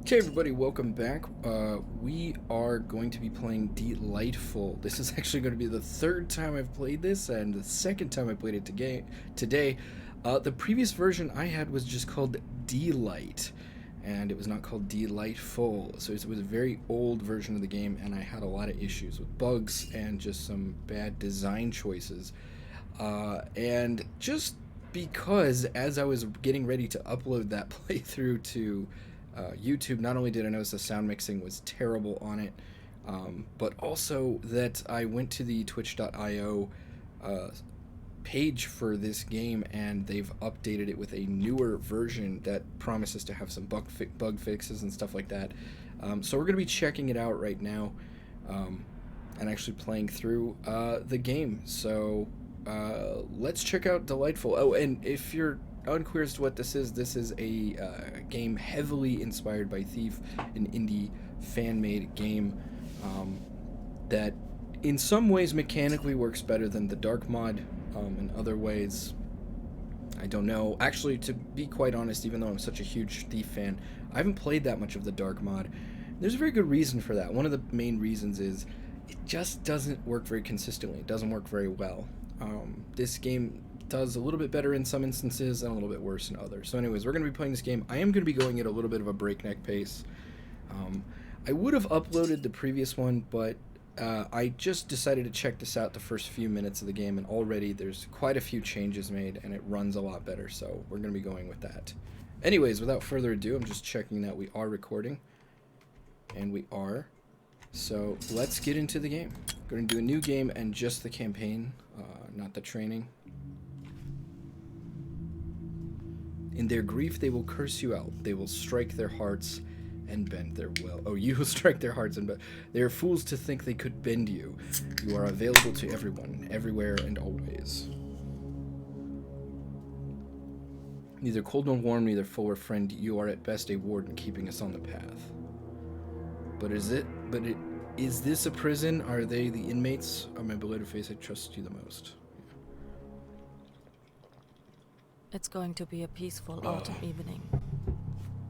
Okay, everybody, welcome back. We are going to be playing Delightful. This is actually going to be the third time I've played this, and the second time I played it today. The previous version I had was just called Delight, and it was not called Delightful. So it was a very old version of the game, and I had a lot of issues with bugs and just some bad design choices. And just because as I was getting ready to upload that playthrough to YouTube, not only did I notice the sound mixing was terrible on it, but also that I went to the twitch.io page for this game and they've updated it with a newer version that promises to have some bug fixes and stuff like that. So we're going to be checking it out right now and actually playing through the game. So let's check out Delightful. Oh, and if you're unclear as to what this is a game heavily inspired by Thief, an indie fan-made game that in some ways mechanically works better than the Dark mod. In other ways, I don't know. Actually, to be quite honest, even though I'm such a huge Thief fan, I haven't played that much of the Dark mod. There's a very good reason for that. One of the main reasons is it just doesn't work very consistently. It doesn't work very well. This game does a little bit better in some instances and a little bit worse in others. So anyways, we're going to be playing this game. I am going to be going at a little bit of a breakneck pace. I would have uploaded the previous one, but I just decided to check this out the first few minutes of the game, and already there's quite a few changes made, and it runs a lot better, so we're going to be going with that. Anyways, without further ado, I'm just checking that we are recording, and we are. So let's get into the game. We're going to do a new game and just the campaign, not the training. In their grief, they will curse you out. They will strike their hearts and bend their will. Oh, you will strike their hearts and bend. They are fools to think they could bend you. You are available to everyone, everywhere, and always. Neither cold nor warm, neither foe or friend. You are at best a warden keeping us on the path. But is this a prison? Are they the inmates? On my beloved face, I trust you the most. It's going to be a peaceful autumn evening.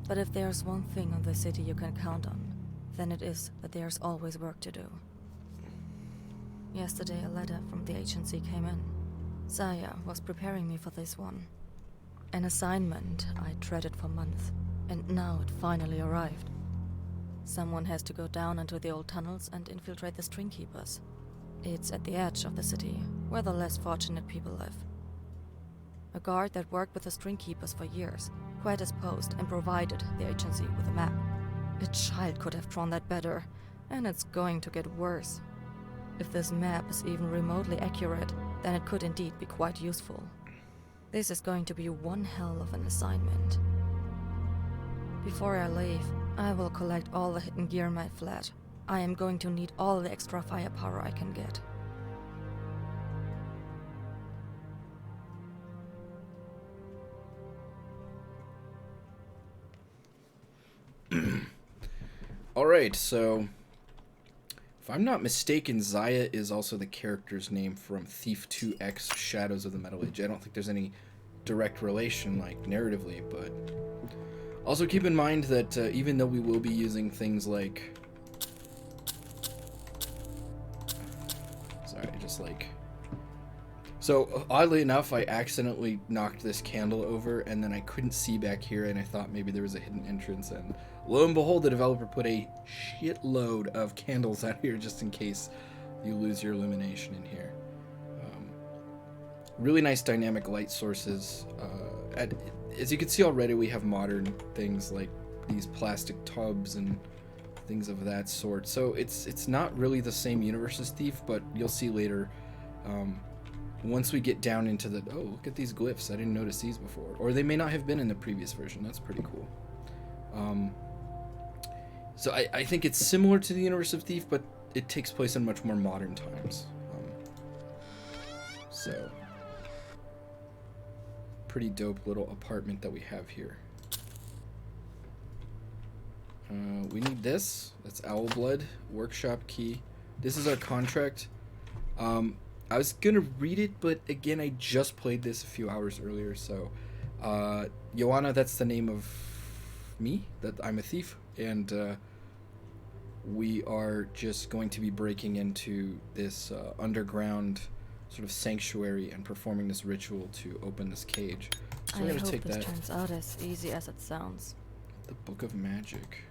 But if there's one thing on the city you can count on, then it is that there's always work to do. Yesterday a letter from the agency came in. Saya was preparing me for this one. An assignment I dreaded for months, and now it finally arrived. Someone has to go down into the old tunnels and infiltrate the string keepers. It's at the edge of the city, where the less fortunate people live. A guard that worked with the string keepers for years quit his post and provided the agency with a map. A child could have drawn that better, and it's going to get worse. If this map is even remotely accurate, then it could indeed be quite useful. This is going to be one hell of an assignment. Before I leave, I will collect all the hidden gear in my flat. I am going to need all the extra firepower I can get. Alright, so if I'm not mistaken, Zaya is also the character's name from Thief 2X Shadows of the Metal Age. I don't think there's any direct relation, like, narratively, but also keep in mind that even though we will be using things like... Sorry, just like... So, oddly enough, I accidentally knocked this candle over, and then I couldn't see back here, and I thought maybe there was a hidden entrance, and lo and behold, the developer put a shitload of candles out here just in case you lose your illumination in here. Really nice dynamic light sources. As you can see already, we have modern things like these plastic tubs and things of that sort. So it's not really the same universe as Thief, but you'll see later. Once we get down into the... Oh, look at these glyphs. I didn't notice these before. Or they may not have been in the previous version. That's pretty cool. So I think it's similar to the universe of Thief, but it takes place in much more modern times. So, pretty dope little apartment that we have here. We need this. That's Owl Blood. Workshop key. This is our contract. I was gonna read it, but again, I just played this a few hours earlier, so Joanna, that's the name of me, that I'm a thief, and we are just going to be breaking into this underground sort of sanctuary and performing this ritual to open this cage. So we're I gonna hope take this that. turns out as easy as it sounds. The Book of Magic.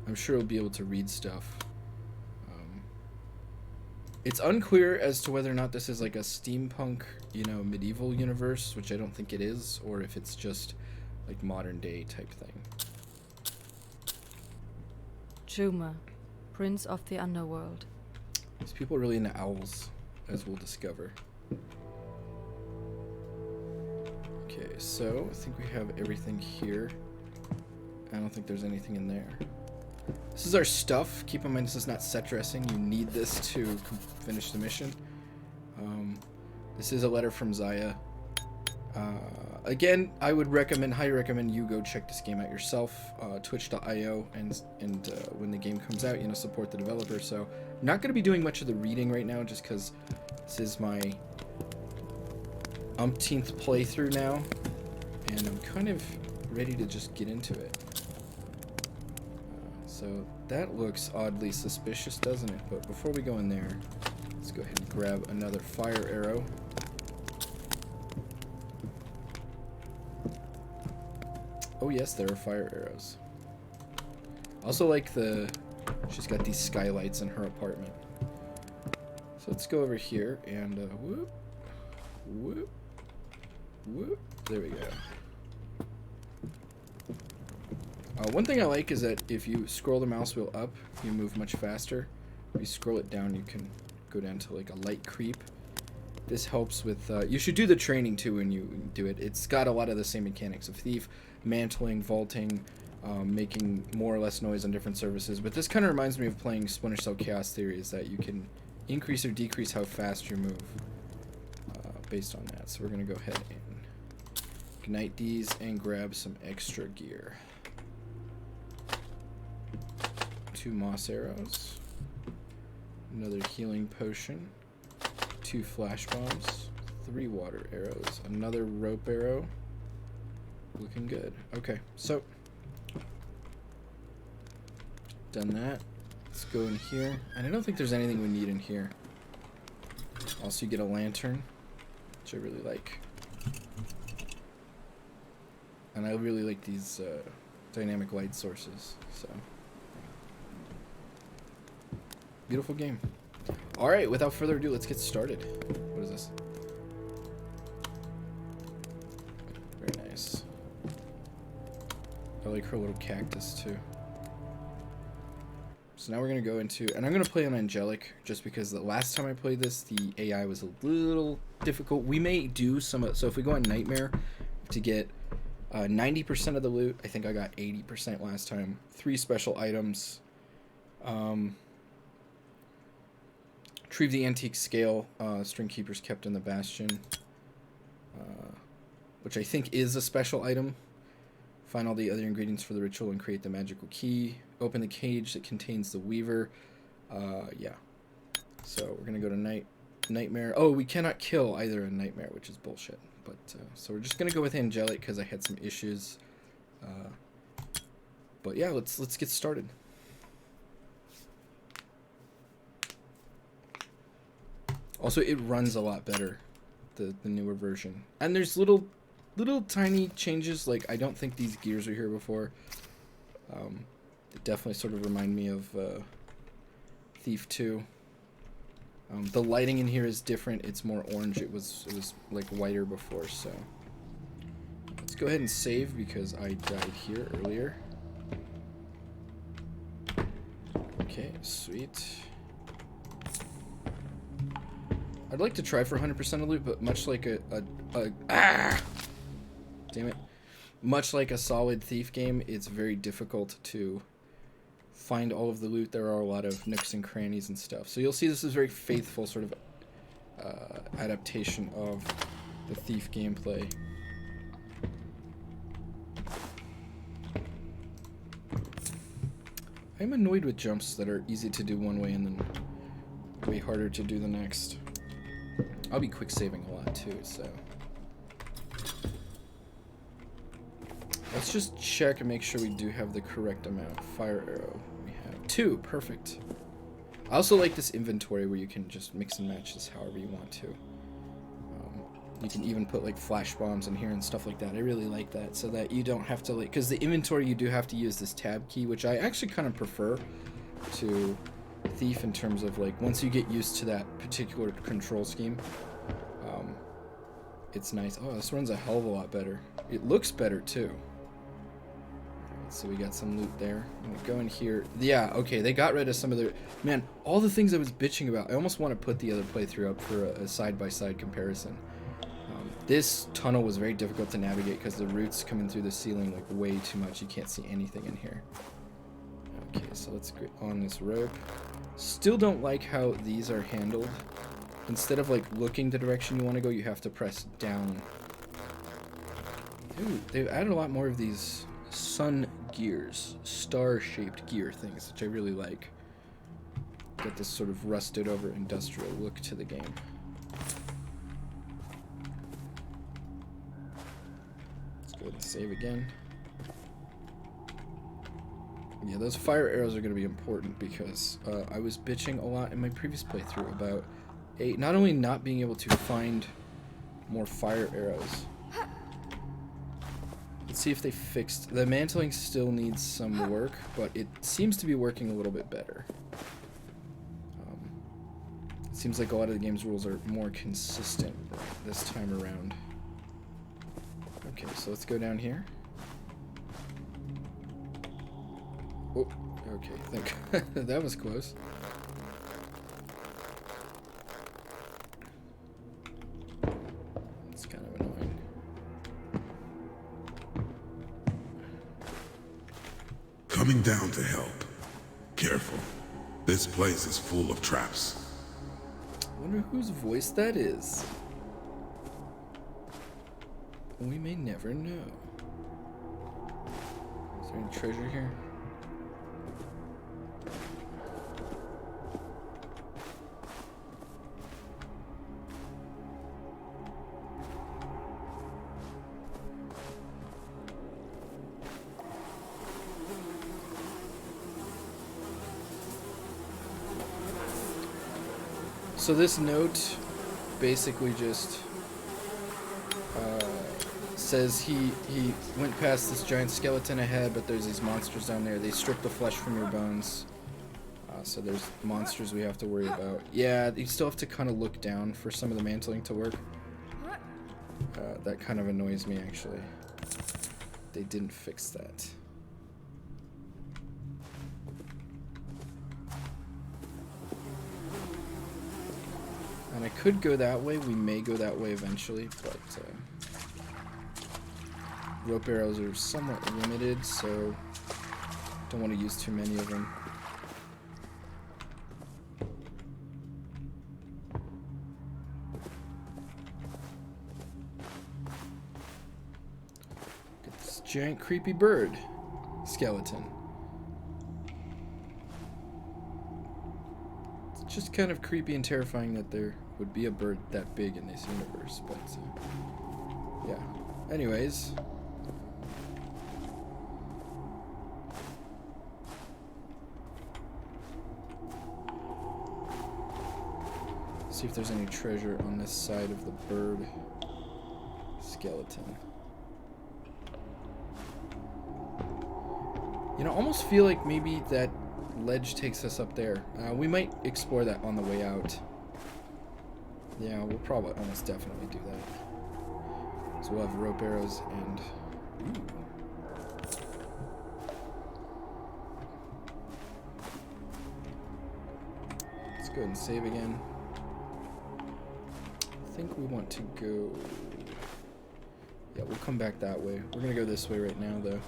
I'm sure we'll be able to read stuff. It's unclear as to whether or not this is like a steampunk, medieval universe, which I don't think it is, or if it's just like modern day type thing. Juma, Prince of the Underworld. These people are really into owls, as we'll discover. Okay, so I think we have everything here. I don't think there's anything in there. This is our stuff. Keep in mind this is not set dressing. You need this to finish the mission. This is a letter from Zaya. Again, I would highly recommend you go check this game out yourself. Twitch.io, and when the game comes out, support the developer. So I'm not going to be doing much of the reading right now, just because this is my umpteenth playthrough now, and I'm kind of ready to just get into it. So that looks oddly suspicious, doesn't it? But before we go in there, let's go ahead and grab another fire arrow. Oh yes, there are fire arrows. Also like she's got these skylights in her apartment. So let's go over here and whoop, whoop, whoop. There we go. One thing I like is that if you scroll the mouse wheel up, you move much faster. If you scroll it down, you can go down to like a light creep. This helps with, you should do the training too when you do it. It's got a lot of the same mechanics of thief, mantling, vaulting, making more or less noise on different surfaces. But this kind of reminds me of playing Splinter Cell Chaos Theory, is that you can increase or decrease how fast you move based on that. So we're going to go ahead and ignite these and grab some extra gear. 2 moss arrows, another healing potion, 2 flash bombs, 3 water arrows, another rope arrow. Looking good. Okay, so done that. Let's go in here, and I don't think there's anything we need in here. Also, you get a lantern, which I really like, and I really like these dynamic light sources. So. Beautiful game. Alright, without further ado, let's get started. What is this? Very nice. I like her little cactus too. So now we're going to go into, and I'm going to play on Angelic, just because the last time I played this, the AI was a little difficult. We may do some, so if we go on Nightmare to get 90% of the loot, I think I got 80% last time. 3 special items. Retrieve the antique scale, string keepers kept in the bastion, which I think is a special item. Find all the other ingredients for the ritual and create the magical key. Open the cage that contains the weaver. Yeah. So we're gonna go to Nightmare. Oh, we cannot kill either in Nightmare, which is bullshit. But so we're just gonna go with Angelic because I had some issues. But yeah, let's get started. Also, it runs a lot better, the newer version. And there's little tiny changes, like I don't think these gears were here before. They definitely sort of remind me of Thief 2. The lighting in here is different. It's more orange. It was like whiter before, so. Let's go ahead and save because I died here earlier. Okay, sweet. I'd like to try for 100% of loot, but much like damn it. Much like a solid Thief game, it's very difficult to find all of the loot. There are a lot of nooks and crannies and stuff. So you'll see this is very faithful sort of adaptation of the Thief gameplay. I'm annoyed with jumps that are easy to do one way and then way harder to do the next. I'll be quick saving a lot too, so. Let's just check and make sure we do have the correct amount. Fire arrow. We have 2. Perfect. I also like this inventory where you can just mix and match this however you want to. You can even put like flash bombs in here and stuff like that. I really like that, so that you don't have to like, because the inventory you do have to use this tab key, which I actually kind of prefer to Thief in terms of like once you get used to that particular control scheme. It's nice. Oh, this runs a hell of a lot better. It looks better too. So we got some loot there. I'm gonna go in here. Yeah, okay, they got rid of some of their... Man, all the things I was bitching about. I almost want to put the other playthrough up for a side-by-side comparison. This tunnel was very difficult to navigate because the roots coming through the ceiling like way too much. You can't see anything in here. Okay, so let's get on this rope. Still don't like how these are handled. Instead of like looking the direction you want to go, you have to press down. Ooh, they've added a lot more of these sun gears, star-shaped gear things, which I really like. Get this sort of rusted over industrial look to the game. Let's go ahead and save again. Yeah, those fire arrows are going to be important because I was bitching a lot in my previous playthrough about not only not being able to find more fire arrows. Let's see if they fixed... The mantling still needs some work, but it seems to be working a little bit better. It seems like a lot of the game's rules are more consistent this time around. Okay, so let's go down here. Oh, okay, think that was close. It's kind of annoying. Coming down to help. Careful. This place is full of traps. I wonder whose voice that is. We may never know. Is there any treasure here? So this note basically just says he went past this giant skeleton ahead, but there's these monsters down there. They strip the flesh from your bones. So there's monsters we have to worry about. Yeah, you still have to kind of look down for some of the mantling to work. That kind of annoys me, actually. They didn't fix that. And I could go that way. We may go that way eventually, but rope arrows are somewhat limited, so don't want to use too many of them. Get this giant creepy bird skeleton. It's just kind of creepy and terrifying that there would be a bird that big in this universe, but yeah. Anyways, see if there's any treasure on this side of the bird skeleton. You know, I almost feel like maybe that ledge takes us up there. We might explore that on the way out. Yeah, we'll probably almost definitely do that. So we'll have rope arrows and... Ooh. Let's go ahead and save again. I think we want to go... Yeah, we'll come back that way. We're gonna go this way right now, though.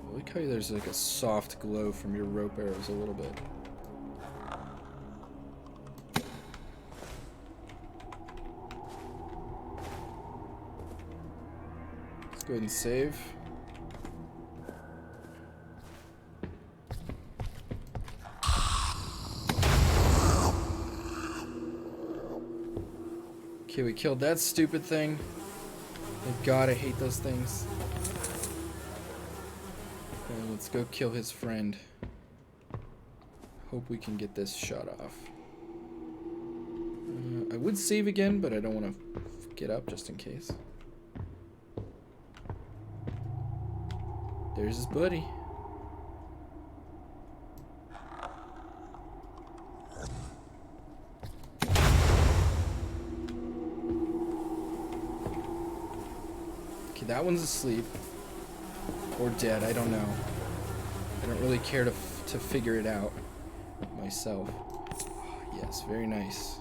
I like how there's like a soft glow from your rope arrows a little bit. Let's go ahead and save. Okay, we killed that stupid thing. Thank God, I hate those things. Okay, let's go kill his friend. Hope we can get this shot off. I would save again, but I don't want to get up just in case. There's his buddy. Okay, that one's asleep. Or dead, I don't know. I don't really care to figure it out myself. Yes, very nice.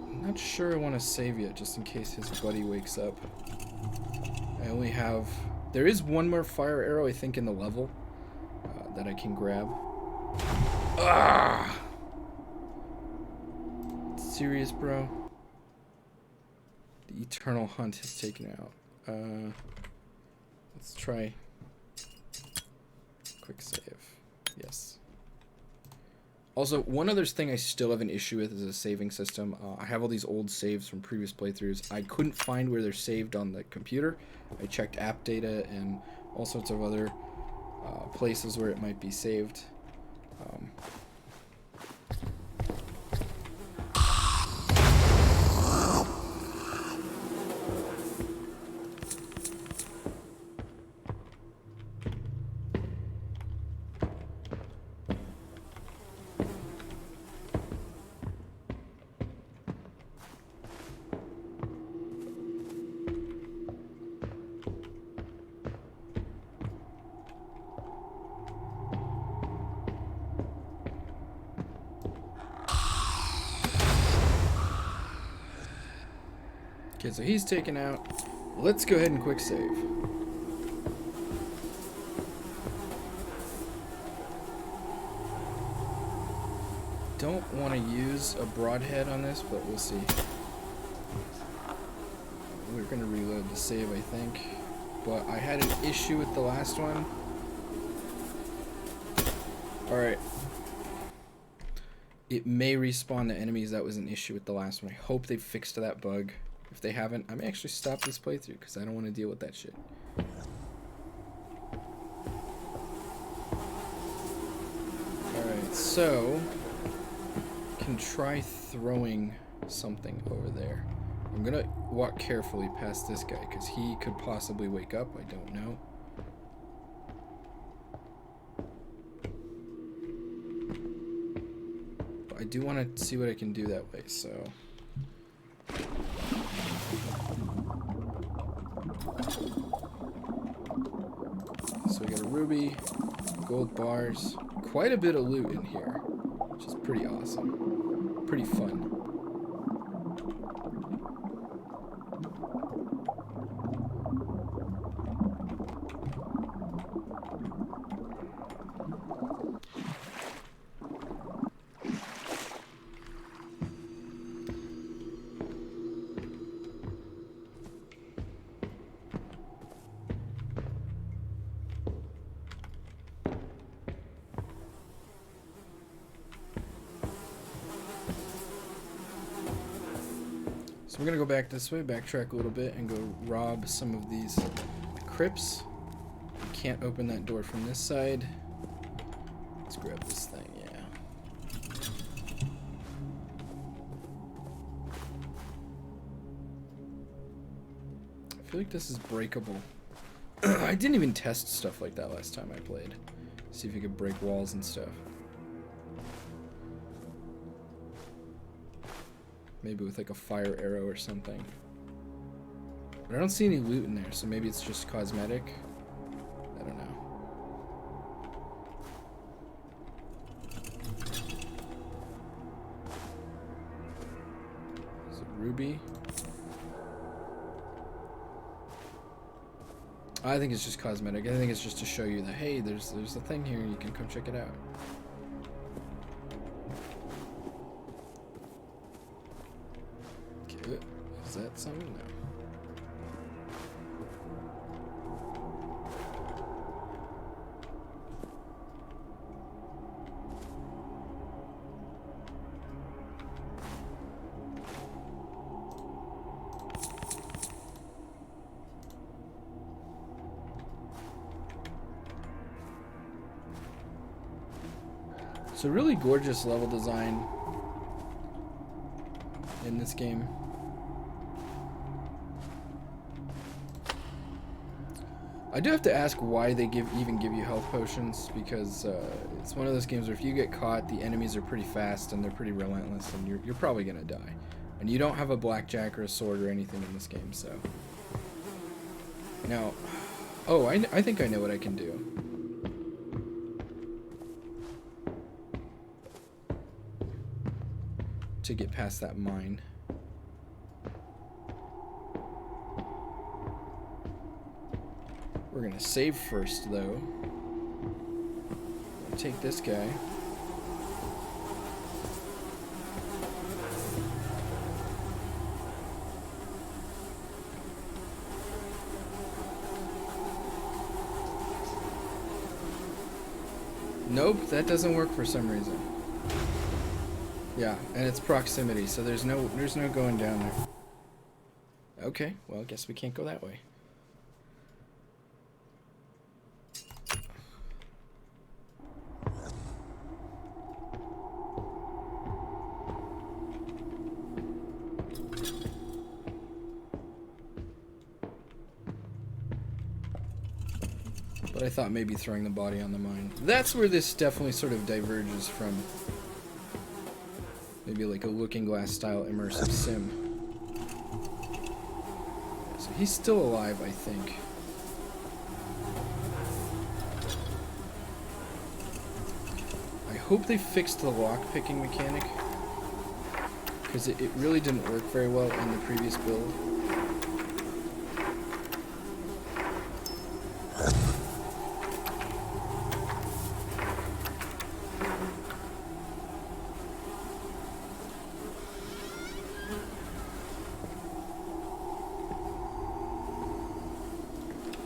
I'm not sure I want to save yet, just in case his buddy wakes up. I only have... There is one more fire arrow, I think, in the level that I can grab. Ah! Serious, bro? The Eternal Hunt has taken out. Let's try... Quick save. Yes. Also, one other thing I still have an issue with is a saving system. I have all these old saves from previous playthroughs. I couldn't find where they're saved on the computer. I checked app data and all sorts of other places where it might be saved. Okay, so he's taken out. Let's go ahead and quick save. Don't want to use a broadhead on this, but we'll see. We're going to reload the save, I think. But I had an issue with the last one. Alright. It may respawn the enemies. That was an issue with the last one. I hope they fixed that bug. If they haven't, I may actually stop this playthrough because I don't want to deal with that shit. Alright, so can try throwing something over there. I'm gonna walk carefully past this guy because he could possibly wake up. I don't know. But I do want to see what I can do that way, so... So we got a ruby, gold bars, quite a bit of loot in here, which is pretty awesome, pretty fun. So we're gonna go back this way, backtrack a little bit, and go rob some of these crypts. Can't open that door from this side. Let's grab this thing, yeah. I feel like this is breakable. I didn't even test stuff like that last time I played. See if you could break walls and stuff. Maybe with like a fire arrow or something. But I don't see any loot in there, so maybe it's just cosmetic. I don't know. Is it ruby? I think it's just cosmetic. I think it's just to show you that, hey, there's a thing here, you can come check it out. Is that something? No. It's a really gorgeous level design in this game. I do have to ask why they even give you health potions, because it's one of those games where if you get caught, the enemies are pretty fast and they're pretty relentless, and you're probably gonna die. And you don't have a blackjack or a sword or anything in this game, so. Now, oh, I think I know what I can do. To get past that mine. We're gonna save first, though. Take this guy. Nope, that doesn't work for some reason. Yeah, and it's proximity, so there's no going down there. Okay, well, I guess we can't go that way. But I thought maybe throwing the body on the mine. That's where this definitely sort of diverges from maybe like a Looking Glass style immersive sim. So he's still alive, I think. I hope they fixed the lock-picking mechanic, because it really didn't work very well in the previous build.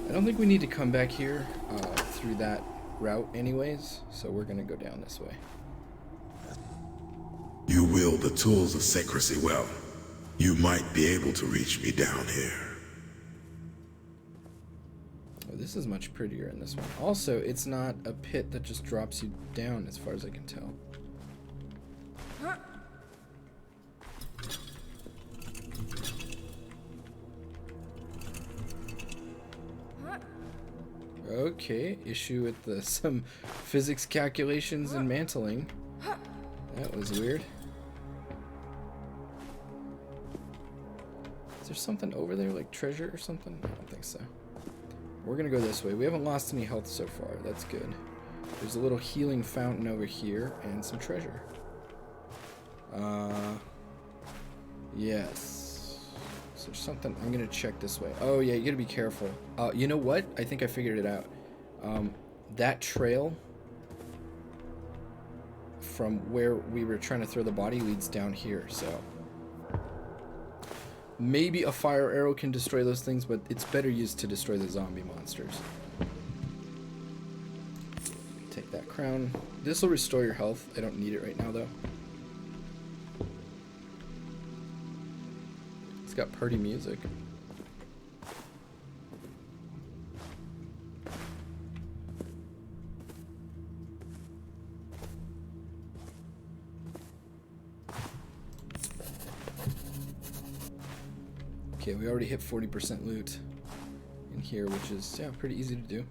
I don't think we need to come back here through that route anyways, so we're gonna go down this way. You wield the tools of secrecy well. You might be able to reach me down here. Oh, this is much prettier in this one. Also, it's not a pit that just drops you down as far as I can tell. Okay, issue with the some physics calculations and mantling. That was weird. Is there something over there, like treasure or something? I don't think so. We're gonna go this way. We haven't lost any health so far. That's good. There's a little healing fountain over here and some treasure. Yes. Is there something? I'm gonna check this way. Oh yeah, you gotta be careful. You know what? I think I figured it out. That trail from where we were trying to throw the body leads down here, so maybe a fire arrow can destroy those things, but it's better used to destroy the zombie monsters. Take that crown. This will restore your health. I don't need it right now, though. It's got party music. Okay, we already hit 40% loot in here, which is, yeah, pretty easy to do.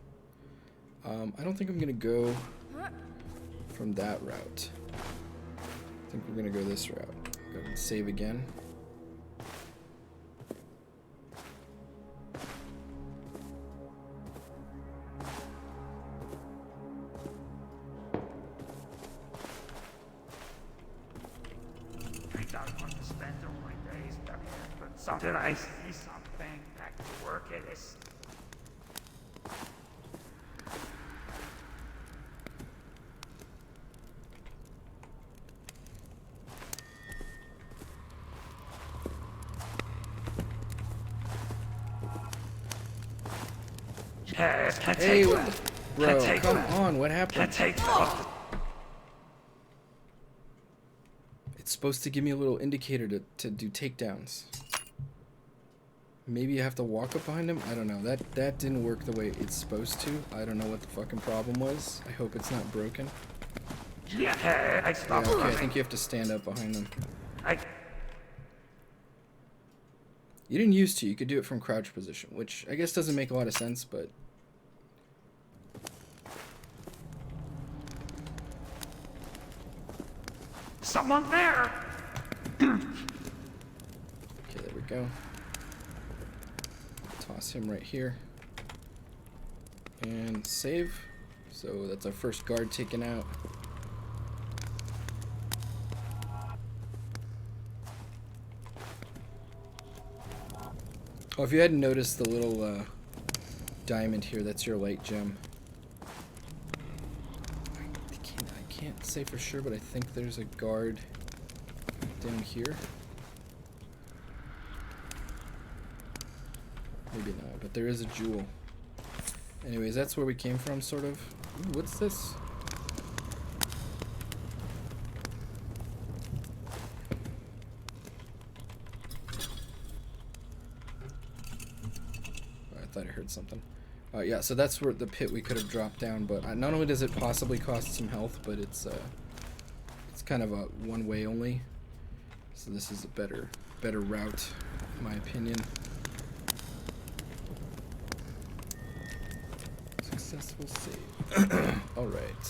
I don't think I'm gonna go from that route. I think we're gonna go this route. Go and save again. I don't want to spend all my days stuck here, but something I see something back to work it is. Yes, can Hey, take what that. the- bro, take come that. on, what happened? Can take that. It's supposed to give me a little indicator to do takedowns. Maybe you have to walk up behind him? I don't know. That didn't work the way it's supposed to. I don't know what the fucking problem was. I hope it's not broken. Yeah, I stopped Okay, I running. think you have to stand up behind them. I You didn't used to. You could do it from crouch position, which I guess doesn't make a lot of sense, but... someone there. Okay, there we go. Toss him right here. And save. So that's our first guard taken out. Oh, if you hadn't noticed the little diamond here, that's your light gem. I can't say for sure, but I think there's a guard down here. Maybe not, but there is a jewel. Anyways, that's where we came from, sort of. Ooh, what's this? Oh, I thought I heard something. Yeah, so that's where the pit we could have dropped down, but not only does it possibly cost some health, but it's kind of a one-way only. So this is a better route, in my opinion. Successful save. All right.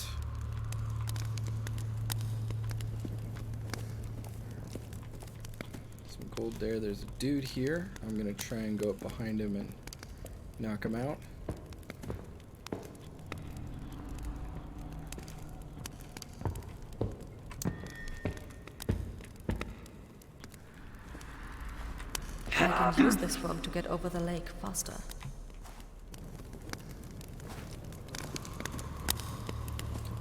Some gold there. There's a dude here. I'm gonna try and go up behind him and knock him out. I can use this rope to get over the lake faster.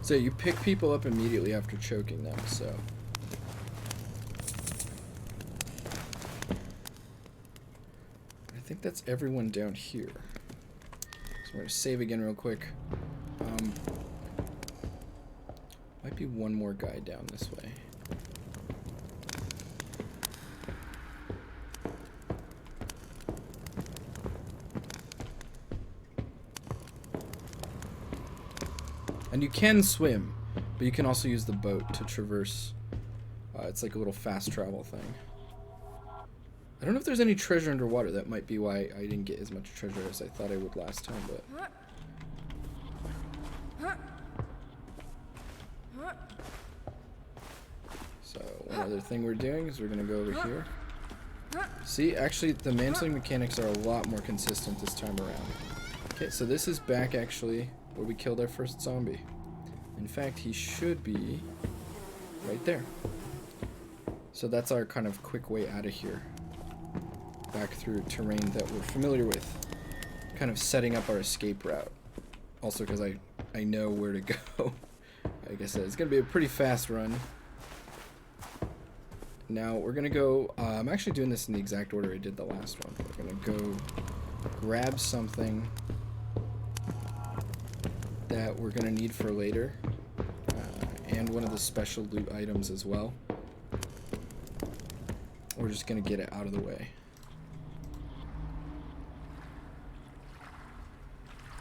So you pick people up immediately after choking them, so... I think that's everyone down here. So we're gonna save again real quick. Might be one more guy down this way. And you can swim, but you can also use the boat to traverse. It's like a little fast travel thing. I don't know if there's any treasure underwater. That might be why I didn't get as much treasure as I thought I would last time, but... So, one other thing we're doing is we're going to go over here. See, actually, the mantling mechanics are a lot more consistent this time around. Okay, so this is back, actually, where we killed our first zombie. In fact, he should be right there. So that's our kind of quick way out of here. Back through terrain that we're familiar with. Kind of setting up our escape route. Also because I know where to go. Like I said, it's going to be a pretty fast run. Now we're going to go... I'm actually doing this in the exact order I did the last one. We're going to go grab something that we're going to need for later. And one of the special loot items as well. We're just going to get it out of the way.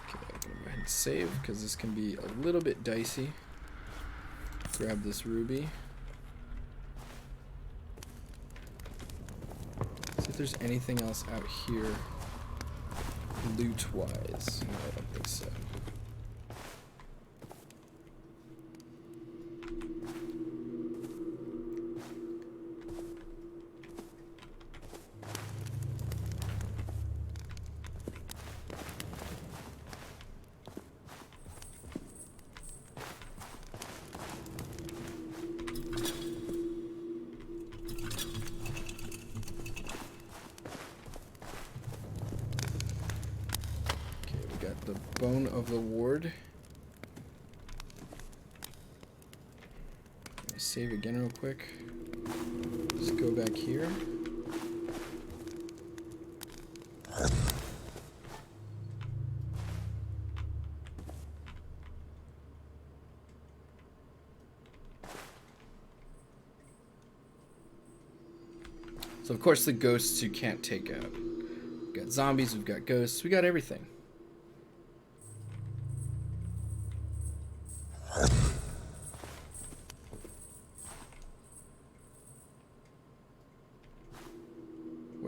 Okay, I'm going to go ahead and save because this can be a little bit dicey. Grab this ruby. See if there's anything else out here loot-wise. No, I don't think so. The bone of the ward. Save again real quick. Just go back here. So of course the ghosts you can't take out. We've got zombies, we've got ghosts, we got everything.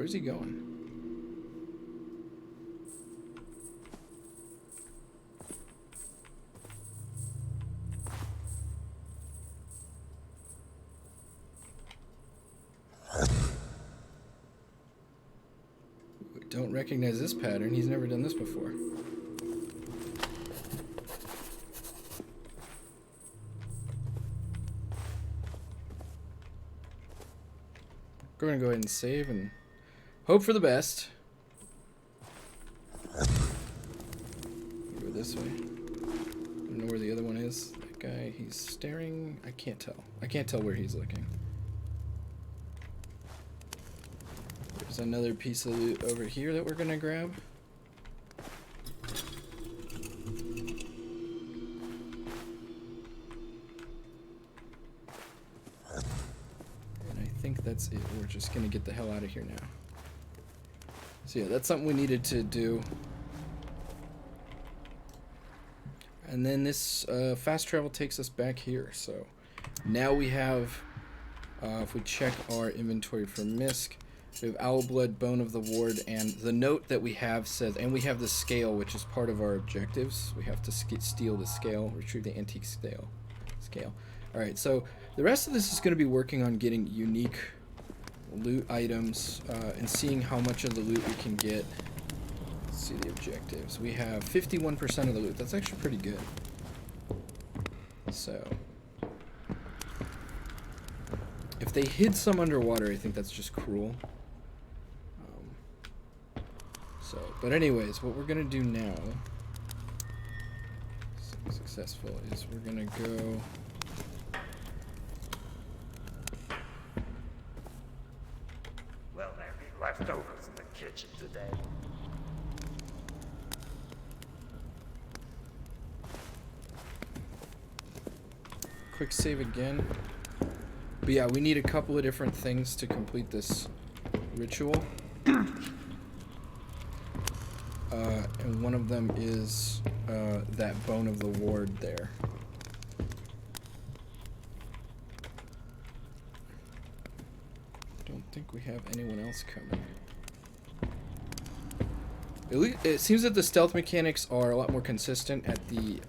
Where's he going? Don't recognize this pattern. He's never done this before. We're going to go ahead and save and hope for the best. Go this way. I don't know where the other one is. That guy, he's staring. I can't tell. I can't tell where he's looking. There's another piece of loot over here that we're going to grab. I think that's it. We're just gonna get the hell out of here now. So yeah, that's something we needed to do. And then this fast travel takes us back here. So now we have, if we check our inventory for Misk, we have Owl Blood, Bone of the Ward, and the note that we have says, and we have the scale, which is part of our objectives. We have to steal the scale, retrieve the antique scale. Alright, so the rest of this is going to be working on getting unique loot items and seeing how much of the loot we can get. Let's see the objectives. We have 51% of the loot. That's actually pretty good. So if they hid some underwater, I think that's just cruel. But anyways, what we're going to do now, successful, is we're going to go... Will there be leftovers in the kitchen today? Quick save again. But yeah, we need a couple of different things to complete this ritual. And one of them is that Bone of the Ward there. Don't think we have anyone else coming. It seems that the stealth mechanics are a lot more consistent at the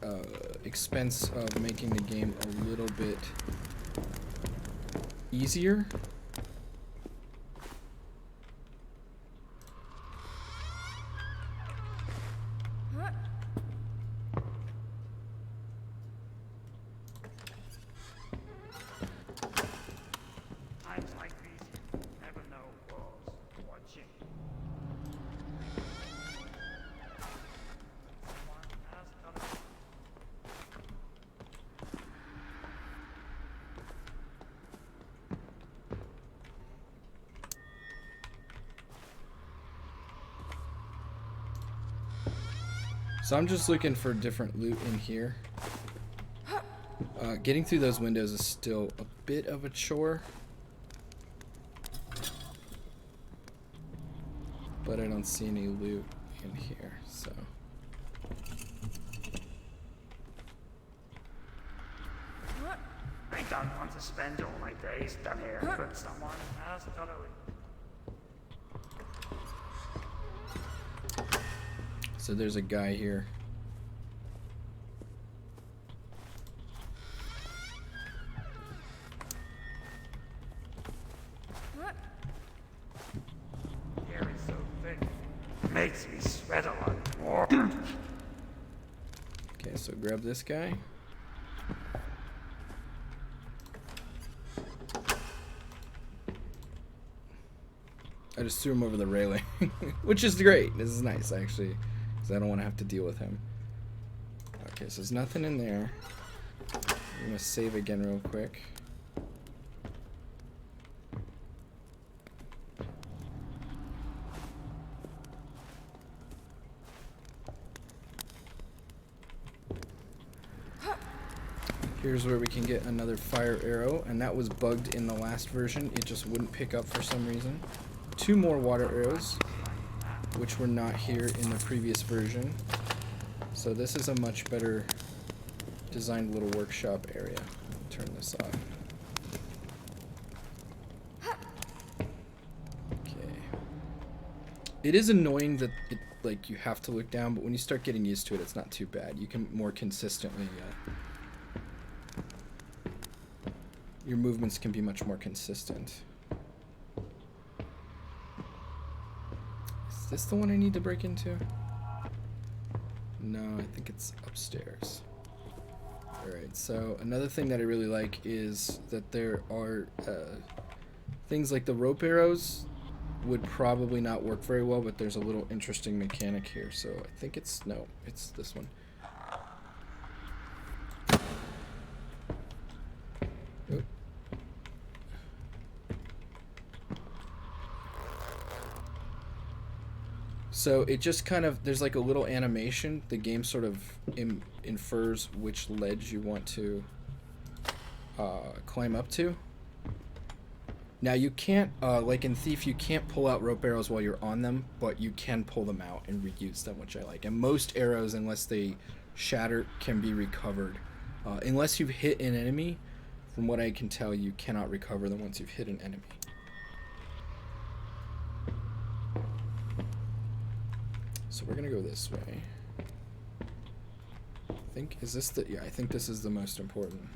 expense of making the game a little bit easier. Times like these, you never know who's watching. Someone has done it. So I'm just looking for different loot in here. Getting through those windows is still a bit of a chore. But I don't see any loot in here, so... I don't want to spend all my days down here, but someone has done it. So there's a guy here. The air is so thick, it makes me sweat a lot more. Okay, so grab this guy. I just threw him over the railing, which is great. This is nice, actually, because I don't want to have to deal with him. Okay, so there's nothing in there. I'm going to save again real quick. Here's where we can get another fire arrow, and that was bugged in the last version. It just wouldn't pick up for some reason. 2 more water arrows, which were not here in the previous version. So this is a much better designed little workshop area. Turn this off. Okay. It is annoying that it, like, you have to look down, but when you start getting used to it, it's not too bad. You can more consistently, your movements can be much more consistent. Is this the one I need to break into? No, I think it's upstairs. Alright, so another thing that I really like is that there are things like the rope arrows would probably not work very well, but there's a little interesting mechanic here. So I think it's, no, it's this one. Oop. So it just kind of, there's like a little animation. The game sort of infers which ledge you want to climb up to. Now you can't, like in Thief, you can't pull out rope arrows while you're on them, but you can pull them out and reuse them, which I like. And most arrows, unless they shatter, can be recovered. Unless you've hit an enemy, from what I can tell, you cannot recover them once you've hit an enemy. So we're gonna go this way. I think, is this the, yeah, I think this is the most important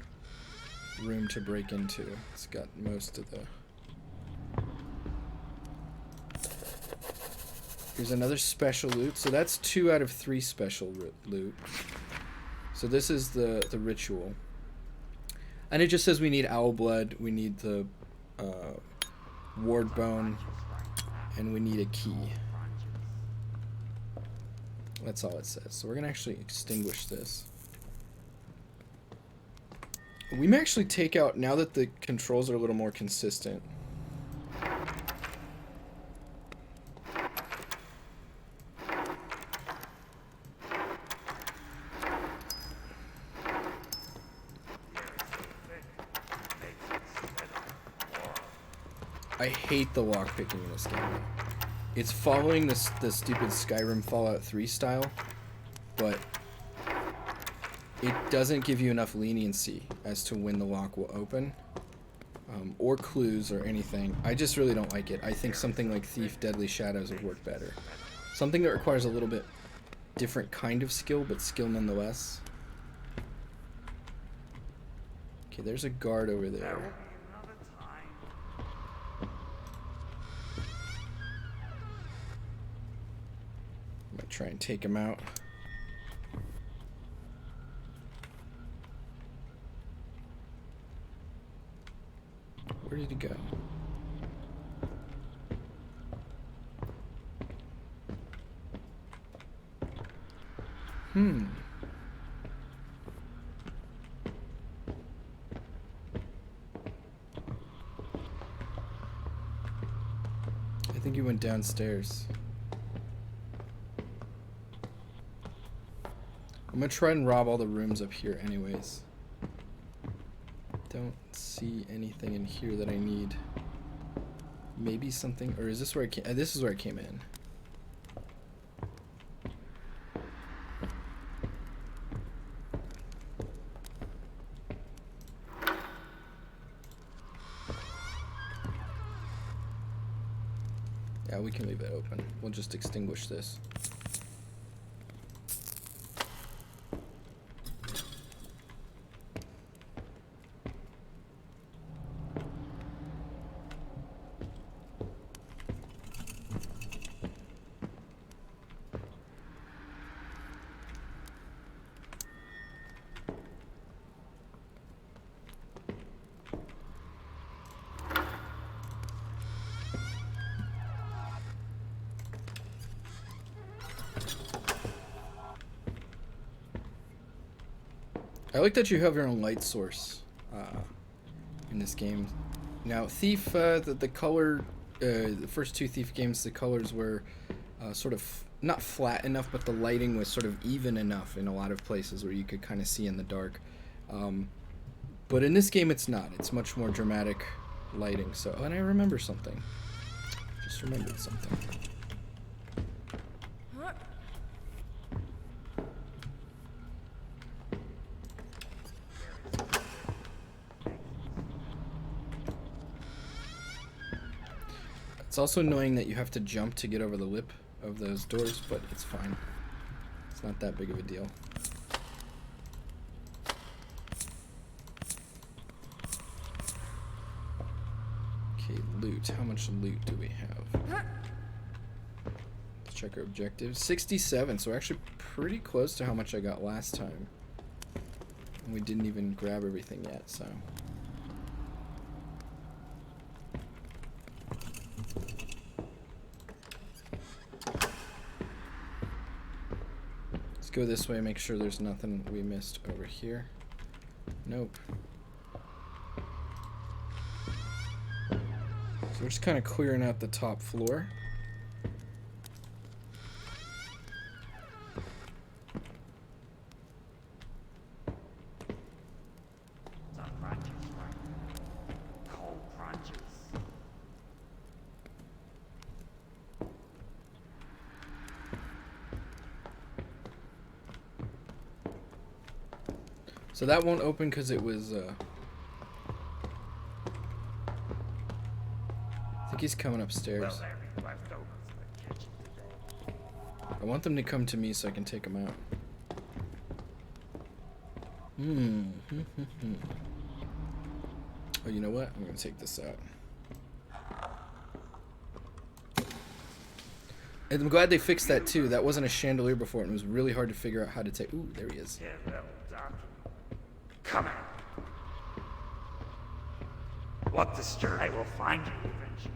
room to break into. It's got most of the... Here's another special loot. So that's 2 out of 3 special loot. So this is the ritual. And it just says we need owl blood, we need the ward bone, and we need a key. That's all it says. So we're going to actually extinguish this. We may actually take out, now that the controls are a little more consistent. I hate the lockpicking in this game. It's following the stupid Skyrim Fallout 3 style, but it doesn't give you enough leniency as to when the lock will open, or clues or anything. I just really don't like it. I think something like Thief Deadly Shadows would work better. Something that requires a little bit different kind of skill, but skill nonetheless. Okay, there's a guard over there. I'm gonna try and take him out. Where did he go? I think he went downstairs. I'm gonna try and rob all the rooms up here anyways. Don't see anything in here that I need. Maybe something, or is this where I came? This is where I came in. Yeah, we can leave it open. We'll just extinguish this. I like that you have your own light source in this game. Now, Thief, the color, the first 2 Thief games, the colors were sort of not flat enough, but the lighting was sort of even enough in a lot of places where you could kind of see in the dark. But in this game, it's not. It's much more dramatic lighting. So, and I remember something. Just remembered something. It's also annoying that you have to jump to get over the lip of those doors, but it's fine. It's not that big of a deal. Okay, loot. How much loot do we have? Let's check our objectives. 67, so we're actually pretty close to how much I got last time. And we didn't even grab everything yet, so... Let's go this way, make sure there's nothing we missed over here. Nope. So we're just kind of clearing out the top floor. Some crunches, right? Cold crunches. So that won't open because it was, I think he's coming upstairs. Well, there we left over for the kitchen today. I want them to come to me so I can take them out. Oh, you know what? I'm going to take this out. And I'm glad they fixed that too. That wasn't a chandelier before, and it was really hard to figure out how to take... Ooh, there he is. Yeah, little donkey. Come out. What disturb? I will find you eventually.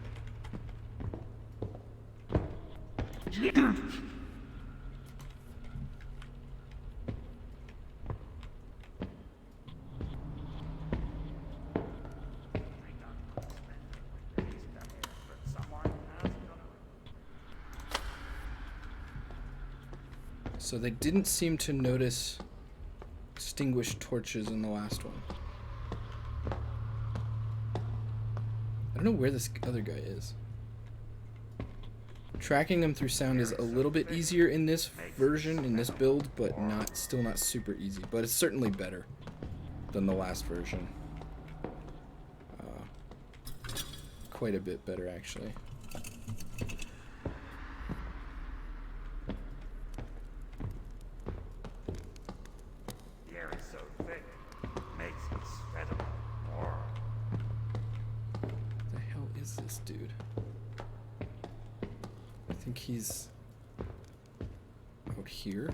So they didn't seem to notice extinguished torches in the last one. I don't know where this other guy is. Tracking them through sound is a little bit easier in this version, in this build, but still not super easy. But it's certainly better than the last version. Quite a bit better, actually. The air is so thick, makes me sweat a lot more. What the hell is this dude? I think he's out here.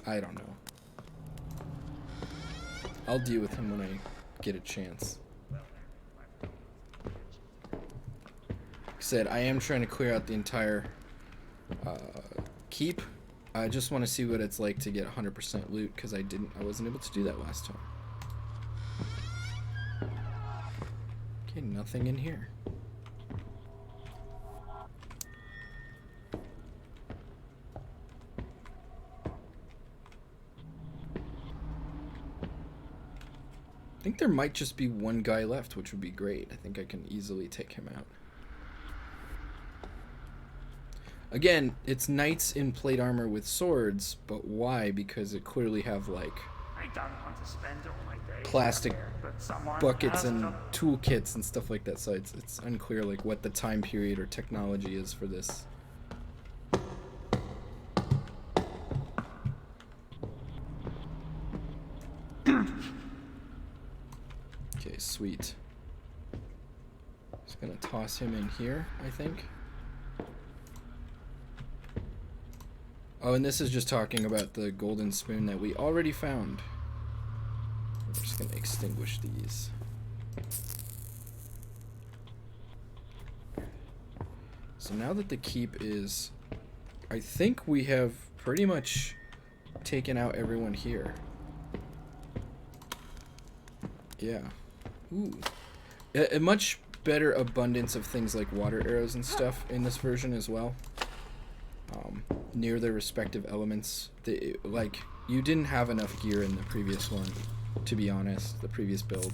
I don't know. I'll deal with him when I get a chance. Like I said, I am trying to clear out the entire keep. I just want to see what it's like to get 100% loot, because I wasn't able to do that last time. Okay, nothing in here. I think there might just be one guy left, which would be great. I think I can easily take him out. Again, it's knights in plate armor with swords, but why? Because it clearly have, like, I don't want to spend all my days plastic there, but someone buckets has and to. toolkits and stuff like that, so it's unclear, like, what the time period or technology is for this. Okay, sweet. Just gonna toss him in here, I think. Oh, and this is just talking about the golden spoon that we already found. We're just gonna extinguish these. So now that the keep is... I think we have pretty much taken out everyone here. Yeah. Ooh. A much better abundance of things like water arrows and stuff in this version as well. Near their respective elements. Like, you didn't have enough gear in the previous one, to be honest, the previous build.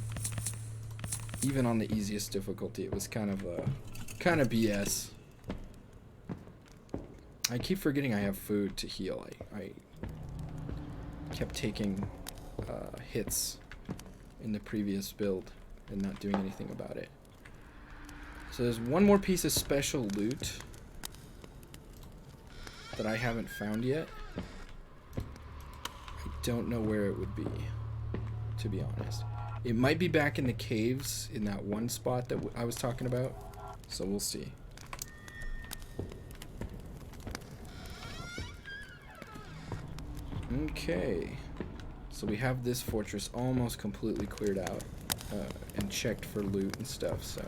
Even on the easiest difficulty, it was kind of BS. I keep forgetting I have food to heal. I kept taking hits in the previous build and not doing anything about it. So there's one more piece of special loot that I haven't found yet. I don't know where it would be, to be honest. It might be back in the caves in that one spot that I was talking about. So we'll see. Okay. So we have this fortress almost completely cleared out and checked for loot and stuff, so.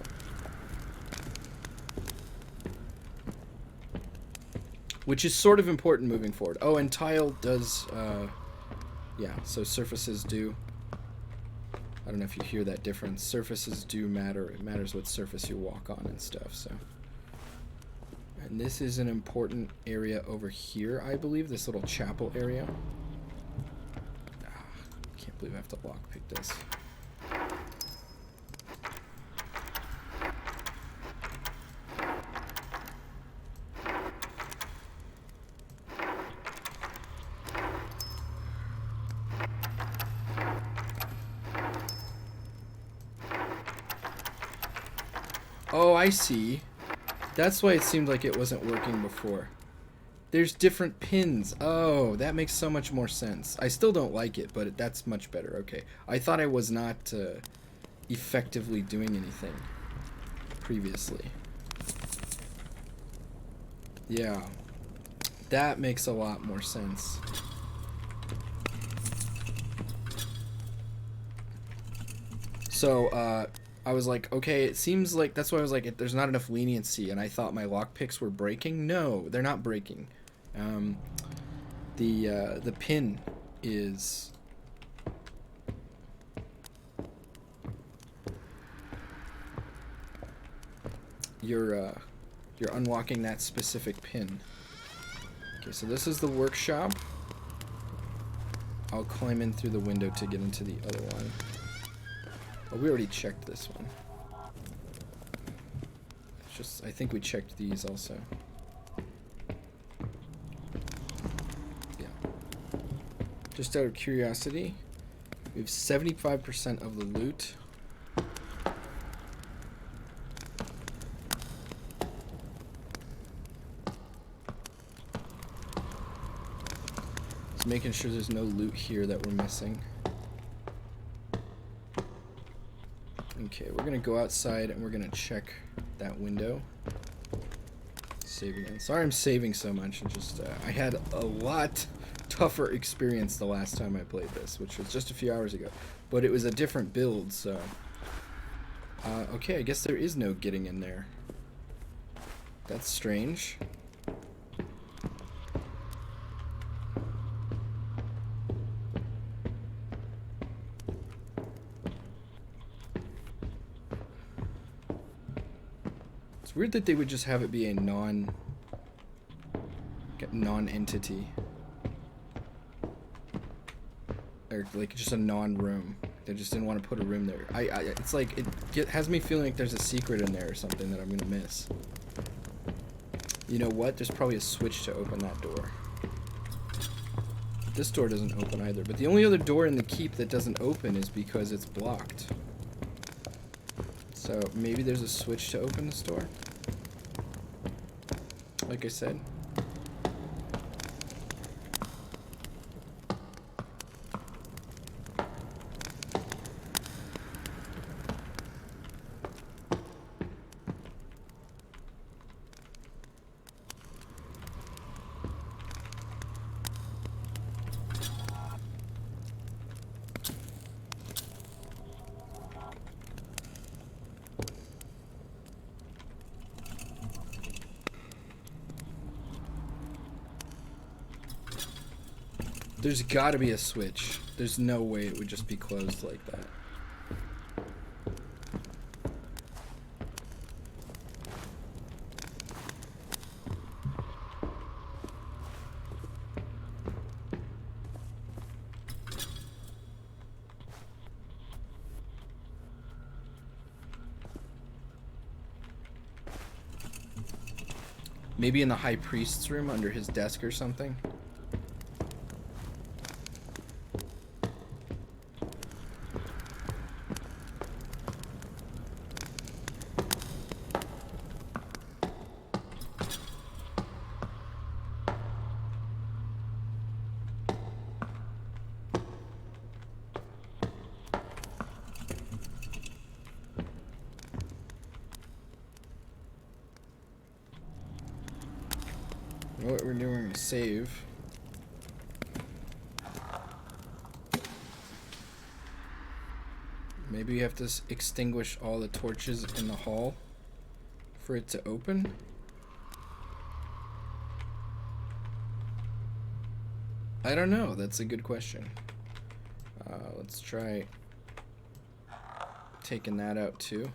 Which is sort of important moving forward. Oh, and tile does, yeah, so surfaces do. I don't know if you hear that difference. Surfaces do matter. It matters what surface you walk on and stuff, so. And this is an important area over here, I believe, this little chapel area. Can't believe I have to lockpick this. Oh, I see. That's why it seemed like it wasn't working before. There's different pins. Oh, that makes so much more sense. I still don't like it, but that's much better. Okay. I thought I was not effectively doing anything previously. Yeah. That makes a lot more sense. So, I was like, okay, it seems like, that's why I was like, there's not enough leniency, and I thought my lockpicks were breaking. No, they're not breaking. The pin is... You're unlocking that specific pin. Okay, so this is the workshop. I'll climb in through the window to get into the other one. Oh, we already checked this one. It's just, I think we checked these also. Yeah. Just out of curiosity, we have 75% of the loot. Just making sure there's no loot here that we're missing. Okay, we're gonna go outside and we're gonna check that window. Save again. Sorry I'm saving so much. And just I had a lot tougher experience the last time I played this, which was just a few hours ago. But it was a different build, so... okay, I guess there is no getting in there. That's strange. Weird that they would just have it be a non-entity, or like just a non-room. They just didn't want to put a room there. It's like it has me feeling like there's a secret in there or something that I'm gonna miss. You know what? There's probably a switch to open that door. This door doesn't open either. But the only other door in the keep that doesn't open is because it's blocked. So maybe there's a switch to open this door. Like I said. There's gotta be a switch. There's no way it would just be closed like that. Maybe in the High Priest's room under his desk or something? what we're doing is save. Maybe we have to extinguish all the torches in the hall for it to open. I don't know. That's a good question. Let's try taking that out too.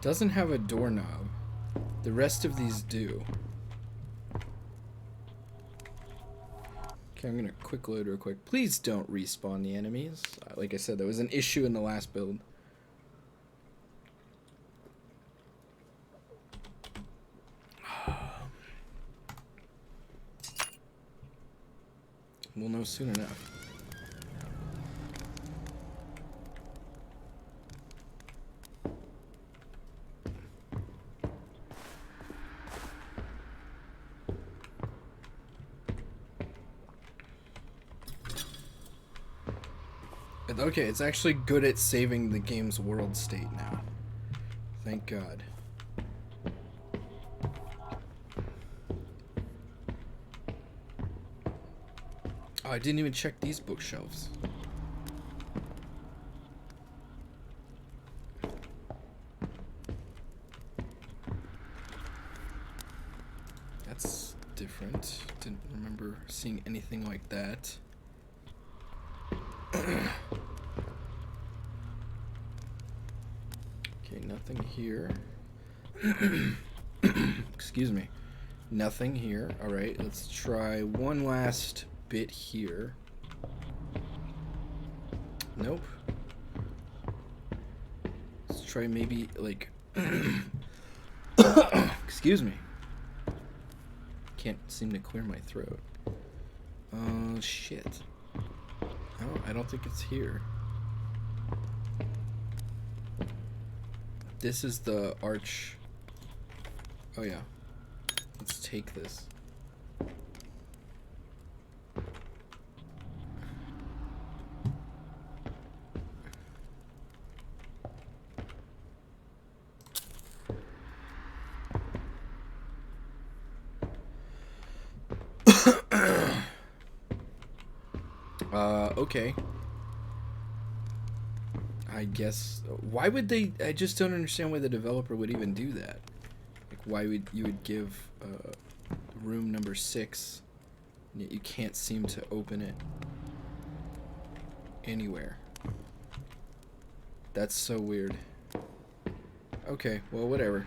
Doesn't have a doorknob. The rest of these do. Okay, I'm gonna quick load real quick. Please don't respawn the enemies. Like I said, there was an issue in the last build. We'll know soon enough. Okay, it's actually good at saving the game's world state now. Thank God. Oh, I didn't even check these bookshelves. That's different. Didn't remember seeing anything like that. Okay, nothing here. Excuse me. Nothing here. Alright, let's try one last bit here. Nope. Let's try maybe, like... Excuse me. Can't seem to clear my throat. Oh, shit. I don't think it's here. This is the arch. Oh yeah. Let's take this. Okay. I guess. Why would they? I just don't understand why the developer would even do that. Like, why would you would give room number 6, and yet you can't seem to open it anywhere. That's so weird. Okay, well, whatever.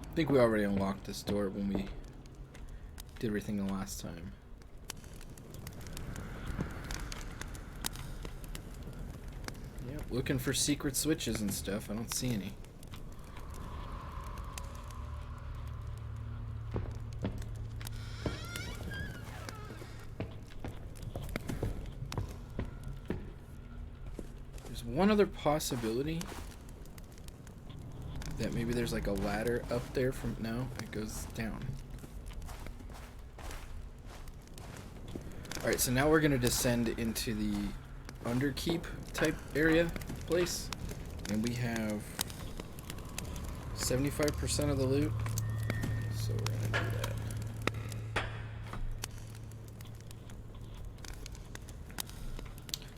I think we already unlocked this door when we did everything the last time. Yep, looking for secret switches and stuff. I don't see any. There's one other possibility. That maybe there's like a ladder up there from now. It goes down. Alright, so now we're going to descend into the underkeep type area place. And we have 75% of the loot. So we're going to do that.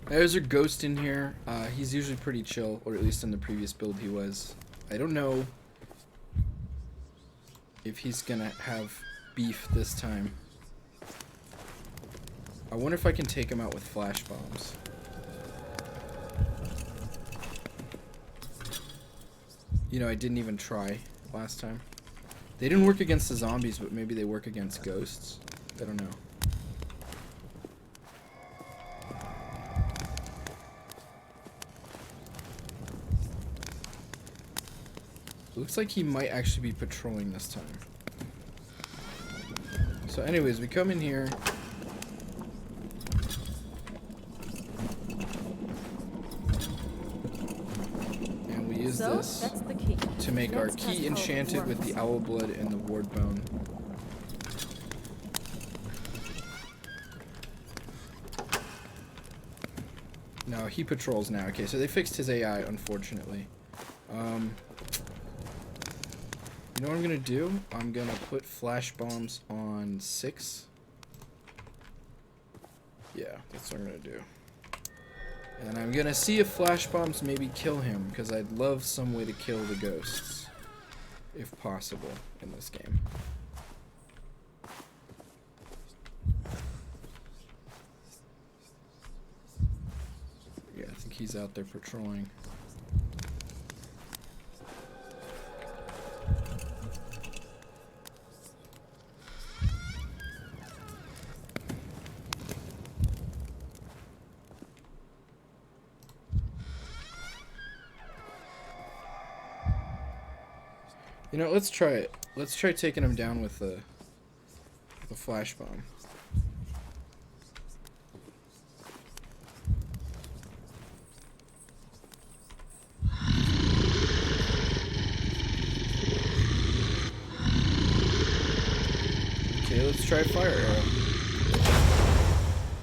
There's a ghost in here. He's usually pretty chill, or at least in the previous build he was. I don't know if he's gonna have beef this time. I wonder if I can take him out with flash bombs. You know, I didn't even try last time. They didn't work against the zombies, but maybe they work against ghosts. I don't know. looks like he might actually be patrolling this time. So anyways, we come in here. And we use this that's the key. to make our Let's test key how it enchanted with the works. owl blood and the ward bone. No, he patrols now. Okay, so they fixed his AI, unfortunately. You know what I'm gonna do? I'm gonna put flash bombs on 6. Yeah, that's what I'm gonna do. And I'm gonna see if flash bombs maybe kill him, because I'd love some way to kill the ghosts, if possible, in this game. Yeah, I think he's out there patrolling. You know, let's try it. Let's try taking him down with the flash bomb. Okay, let's try fire arrow.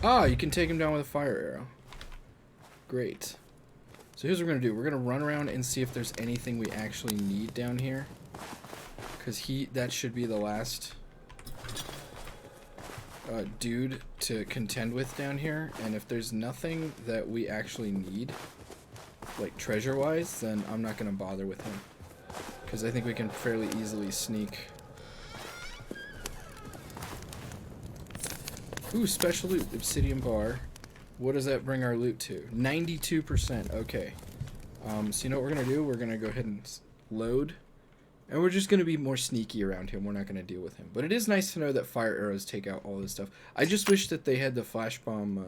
Ah, you can take him down with a fire arrow. Great. So here's what we're gonna do. We're gonna run around and see if there's anything we actually need down here. Because that should be the last dude to contend with down here. And if there's nothing that we actually need, like treasure-wise, then I'm not going to bother with him. Because I think we can fairly easily sneak. Ooh, special loot. Obsidian bar. What does that bring our loot to? 92%. Okay. So you know what we're going to do? We're going to go ahead and load. And we're just going to be more sneaky around him. We're not going to deal with him. But it is nice to know that fire arrows take out all this stuff. I just wish that they had the flash bomb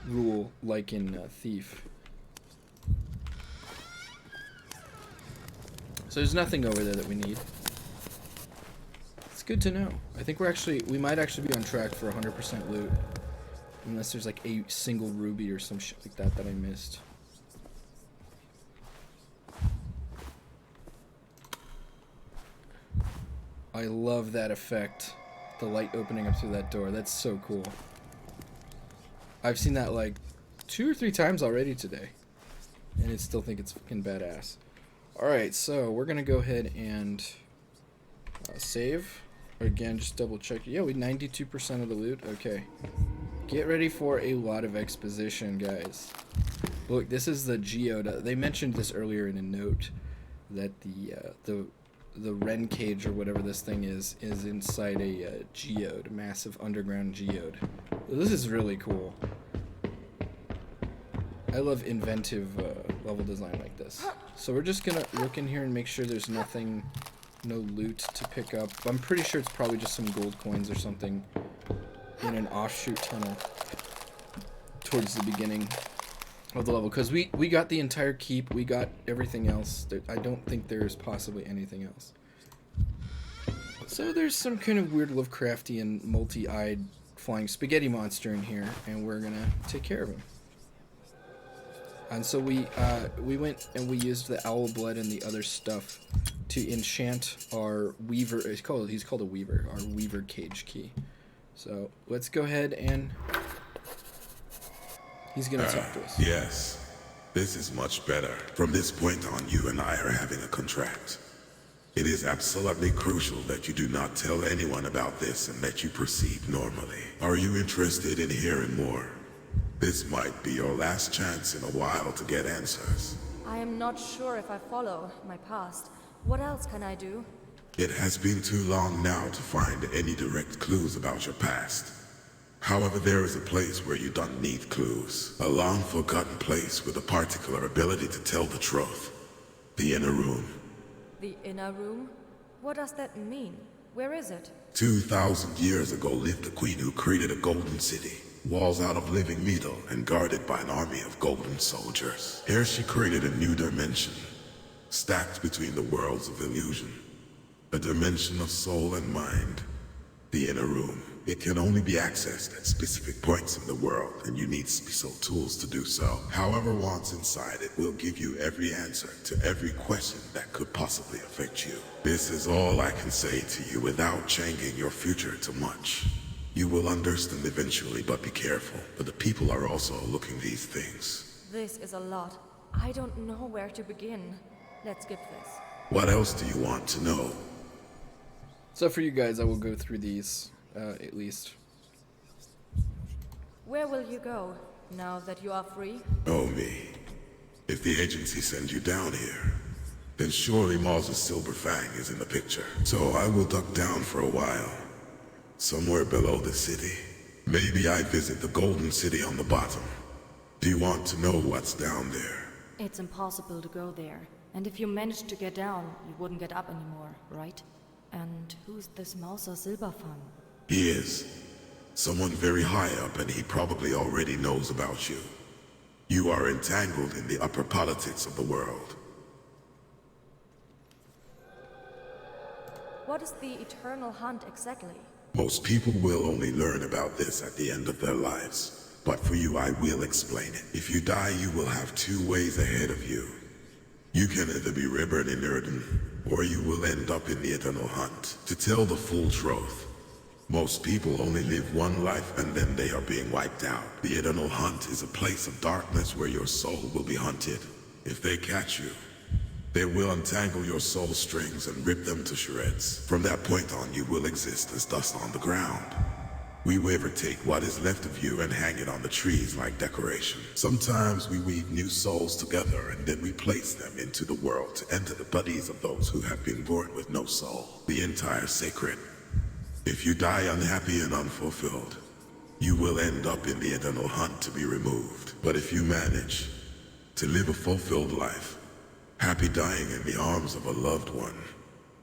rule like in Thief. So there's nothing over there that we need. It's good to know. I think we might actually be on track for 100% loot. Unless there's like a single ruby or some shit like that I missed. I love that effect. The light opening up through that door. That's so cool. I've seen that like 2 or 3 times already today. And I still think it's fucking badass. Alright, so we're going to go ahead and save. Again, just double check. Yeah, we 92% of the loot. Okay. Get ready for a lot of exposition, guys. Look, this is the geode. They mentioned this earlier in a note that the Wren cage or whatever this thing is inside a geode, massive underground geode. This is really cool. I love inventive level design like this. So we're just gonna look in here and make sure there's nothing, no loot to pick up. I'm pretty sure it's probably just some gold coins or something in an offshoot tunnel towards the beginning of the level, because we got the entire keep, we got everything else. I don't think there's possibly anything else. So there's some kind of weird Lovecraftian multi-eyed flying spaghetti monster in here, and we're gonna take care of him. And so we went and we used the owl blood and the other stuff to enchant our weaver. He's called a weaver, our weaver cage key. So let's go ahead and he's gonna talk to us. Yes, this is much better. From this point on, you and I are having a contract. It is absolutely crucial that you do not tell anyone about this and that you proceed normally. Are you interested in hearing more? This might be your last chance in a while to get answers. I am not sure if I follow my past. What else can I do? It has been too long now to find any direct clues about your past. However, there is a place where you don't need clues. A long-forgotten place with a particular ability to tell the truth. The inner room. The inner room? What does that mean? Where is it? 2,000 years ago lived a queen who created a golden city. Walls out of living metal and guarded by an army of golden soldiers. Here she created a new dimension. stacked between the worlds of illusion. A dimension of soul and mind. The inner room. It can only be accessed at specific points in the world, and you need special tools to do so. However, once inside it will give you every answer to every question that could possibly affect you. This is all I can say to you without changing your future too much. You will understand eventually, but be careful. But the people are also looking these things. This is a lot. I don't know where to begin. Let's skip this. What else do you want to know? So for you guys, I will go through these, at least. Where will you go, now that you are free? Oh me. If the agency sends you down here, then surely Mars' Silver Fang is in the picture. So I will duck down for a while. Somewhere below the city. Maybe I visit the Golden City on the bottom. Do you want to know what's down there? It's impossible to go there. And if you managed to get down, you wouldn't get up anymore, right? And who's this Mauser Silberfang? He is. Someone very high up, and he probably already knows about you. You are entangled in the upper politics of the world. What is the Eternal Hunt exactly? Most people will only learn about this at the end of their lives. But for you, I will explain it. If you die, you will have two ways ahead of you. You can either be reborn in Erden, or you will end up in the Eternal Hunt. To tell the full truth, most people only live one life and then they are being wiped out. The Eternal Hunt is a place of darkness where your soul will be hunted. If they catch you, they will untangle your soul strings and rip them to shreds. From that point on, you will exist as dust on the ground. We will take what is left of you and hang it on the trees like decoration. Sometimes we weave new souls together and then we place them into the world to enter the bodies of those who have been born with no soul. The entire sacred. If you die unhappy and unfulfilled, you will end up in the Eternal Hunt to be removed. But if you manage to live a fulfilled life, happy dying in the arms of a loved one,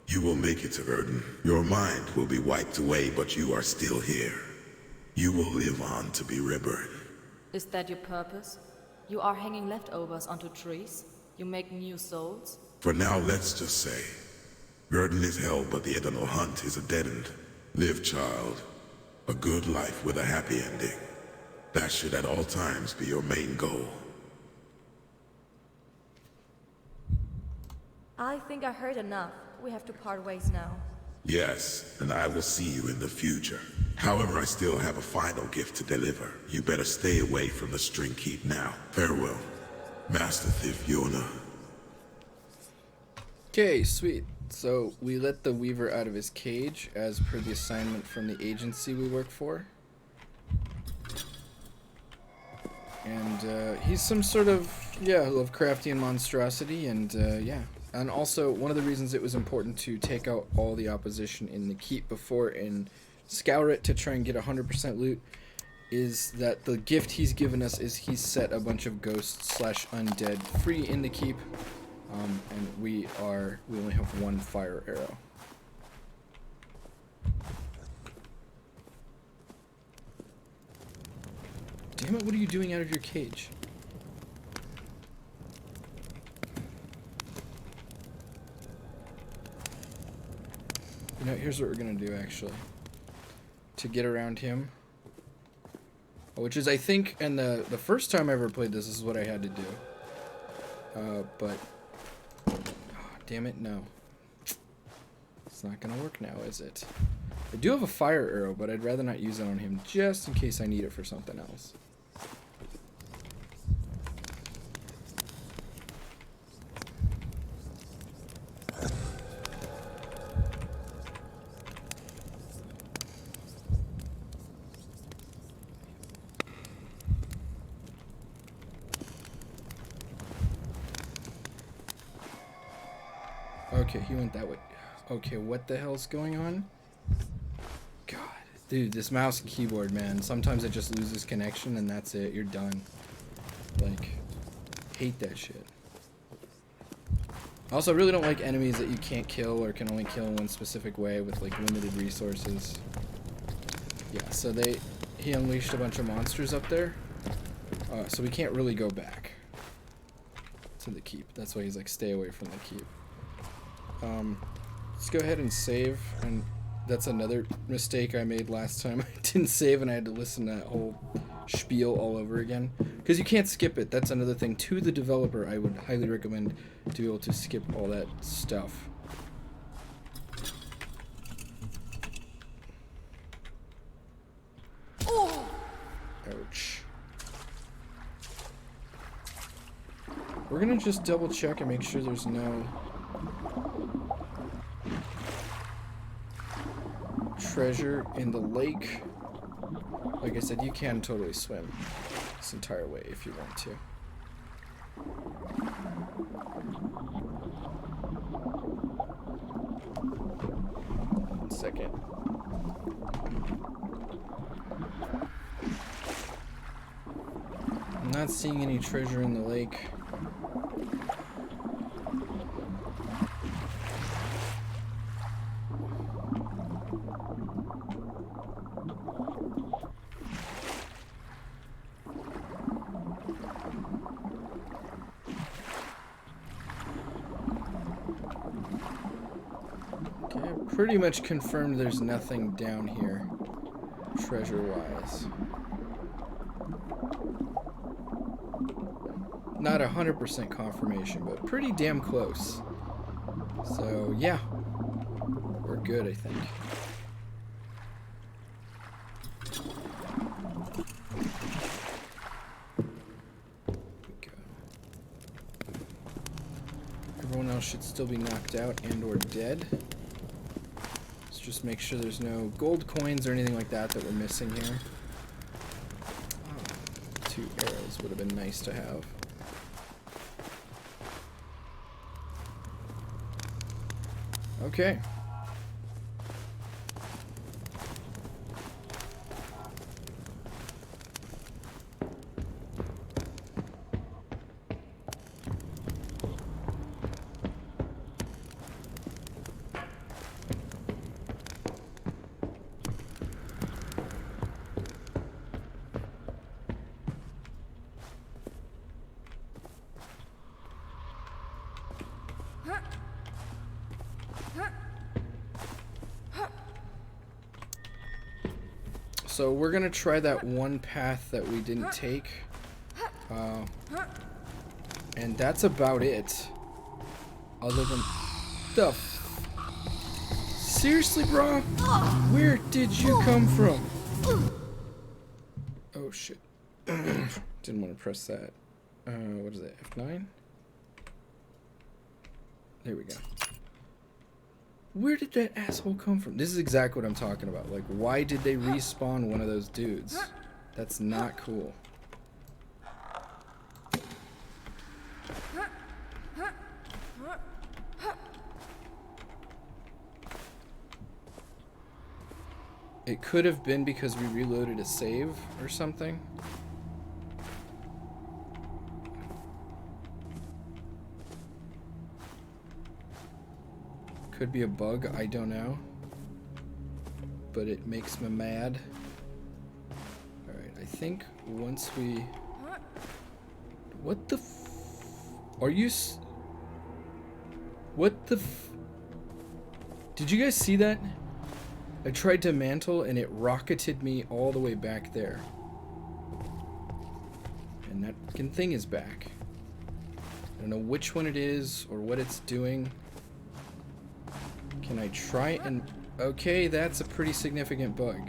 you will make it to Erden. Your mind will be wiped away, but you are still here. You will live on to be reborn. Is that your purpose? You are hanging leftovers onto trees? You make new souls? For now, let's just say, Erden is hell, but the Eternal Hunt is a dead end. Live, child. A good life with a happy ending. That should at all times be your main goal. I think I heard enough. We have to part ways now. Yes, and I will see you in the future. However, I still have a final gift to deliver. You better stay away from the string keep now. Farewell, Master Thief Yona. Okay, sweet. So we let the Weaver out of his cage as per the assignment from the agency we work for. And he's some sort of, Lovecraftian monstrosity, and yeah. And also, one of the reasons it was important to take out all the opposition in the keep before and scour it to try and get 100% loot is that the gift he's given us is he's set a bunch of ghosts / undead free in the keep. And we only have one fire arrow. Damn it, what are you doing out of your cage? You know, here's what we're gonna do actually. To get around him. Which is, I think, and the first time I ever played this is what I had to do. But damn it, no. It's not gonna work now, is it? I do have a fire arrow, but I'd rather not use it on him just in case I need it for something else. Okay, he went that way. Okay, what the hell's going on? God, dude, this mouse and keyboard, man. Sometimes it just loses connection and that's it. You're done. Like, hate that shit. I also really don't like enemies that you can't kill or can only kill in one specific way with like limited resources. Yeah, so he unleashed a bunch of monsters up there. So we can't really go back. To the keep. That's why he's like, stay away from the keep. Let's go ahead and save. And that's another mistake I made last time. I didn't save and I had to listen to that whole spiel all over again. Because you can't skip it. That's another thing. To the developer, I would highly recommend to be able to skip all that stuff. Ouch. We're gonna just double check and make sure there's no treasure in the lake. Like I said, you can totally swim this entire way if you want to. One second. I'm not seeing any treasure in the lake. Okay, pretty much confirmed there's nothing down here, treasure-wise. Not 100% confirmation, but pretty damn close. So, yeah. We're good, I think. Go. Everyone else should still be knocked out and or dead. Let's just make sure there's no gold coins or anything like that that we're missing here. Oh, 2 arrows would have been nice to have. Okay. So we're gonna try that one path that we didn't take, and that's about it. Other than the seriously, bro, where did you come from? Oh shit! Didn't want to press that. What is that? F9. There we go. Where did that asshole come from? This is exactly what I'm talking about. Like, why did they respawn one of those dudes? That's not cool. It could have been because we reloaded a save or something. Could be a bug, I don't know. But it makes me mad. Alright, I think once we... What the f... Are you s... What the f... Did you guys see that? I tried to mantle and it rocketed me all the way back there. And that fucking thing is back. I don't know which one it is or what it's doing. Can I try and... Okay, that's a pretty significant bug.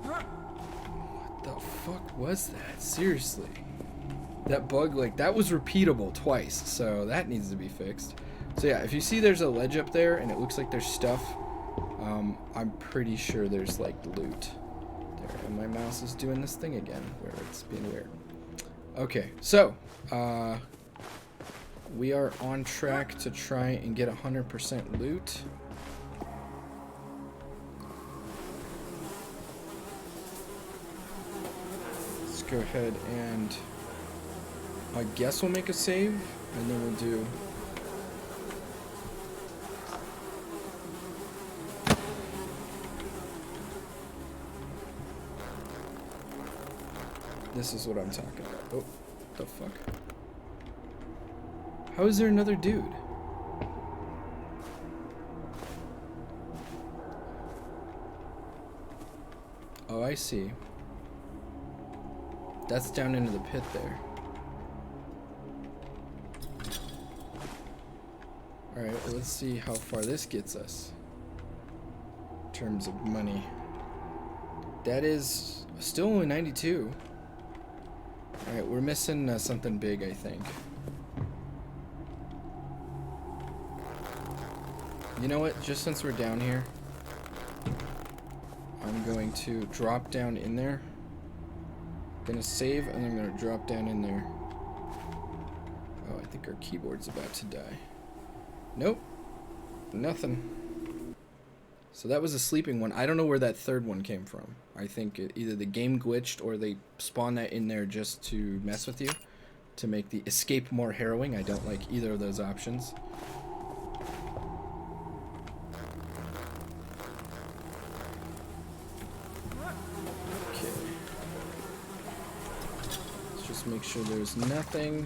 What the fuck was that? Seriously. That bug, like, that was repeatable twice, so that needs to be fixed. So yeah, if you see there's a ledge up there and it looks like there's stuff, I'm pretty sure there's like loot there. And my mouse is doing this thing again where it's being weird. Okay, so we are on track to try and get 100% loot. Let's go ahead and I guess we'll make a save and then we'll do This is what I'm talking about. Oh, the fuck? How is there another dude? Oh, I see. That's down into the pit there. Alright, well, let's see how far this gets us. In terms of money. That is still only 92. Alright, we're missing something big, I think. You know what? Just since we're down here, I'm going to drop down in there. Gonna save, and I'm gonna drop down in there. Oh, I think our keyboard's about to die. Nope. Nothing. So that was a sleeping one. I don't know where that third one came from. I think either the game glitched or they spawned that in there just to mess with you, to make the escape more harrowing. I don't like either of those options. Okay. Let's just make sure there's nothing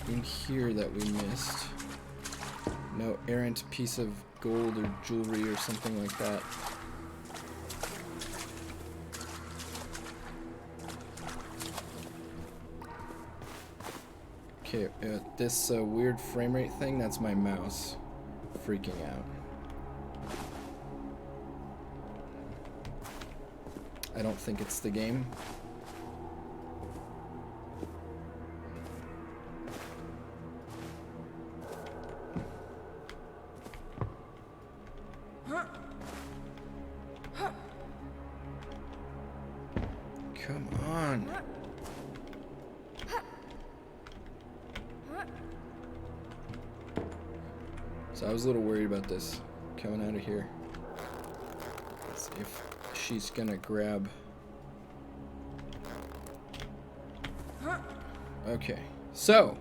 in here that we missed. No errant piece of gold or jewelry or something like that. Okay, this weird frame rate thing, that's my mouse freaking out. I don't think it's the game. Come on. So I was a little worried about this coming out of here. Let's see if she's gonna grab. Okay, so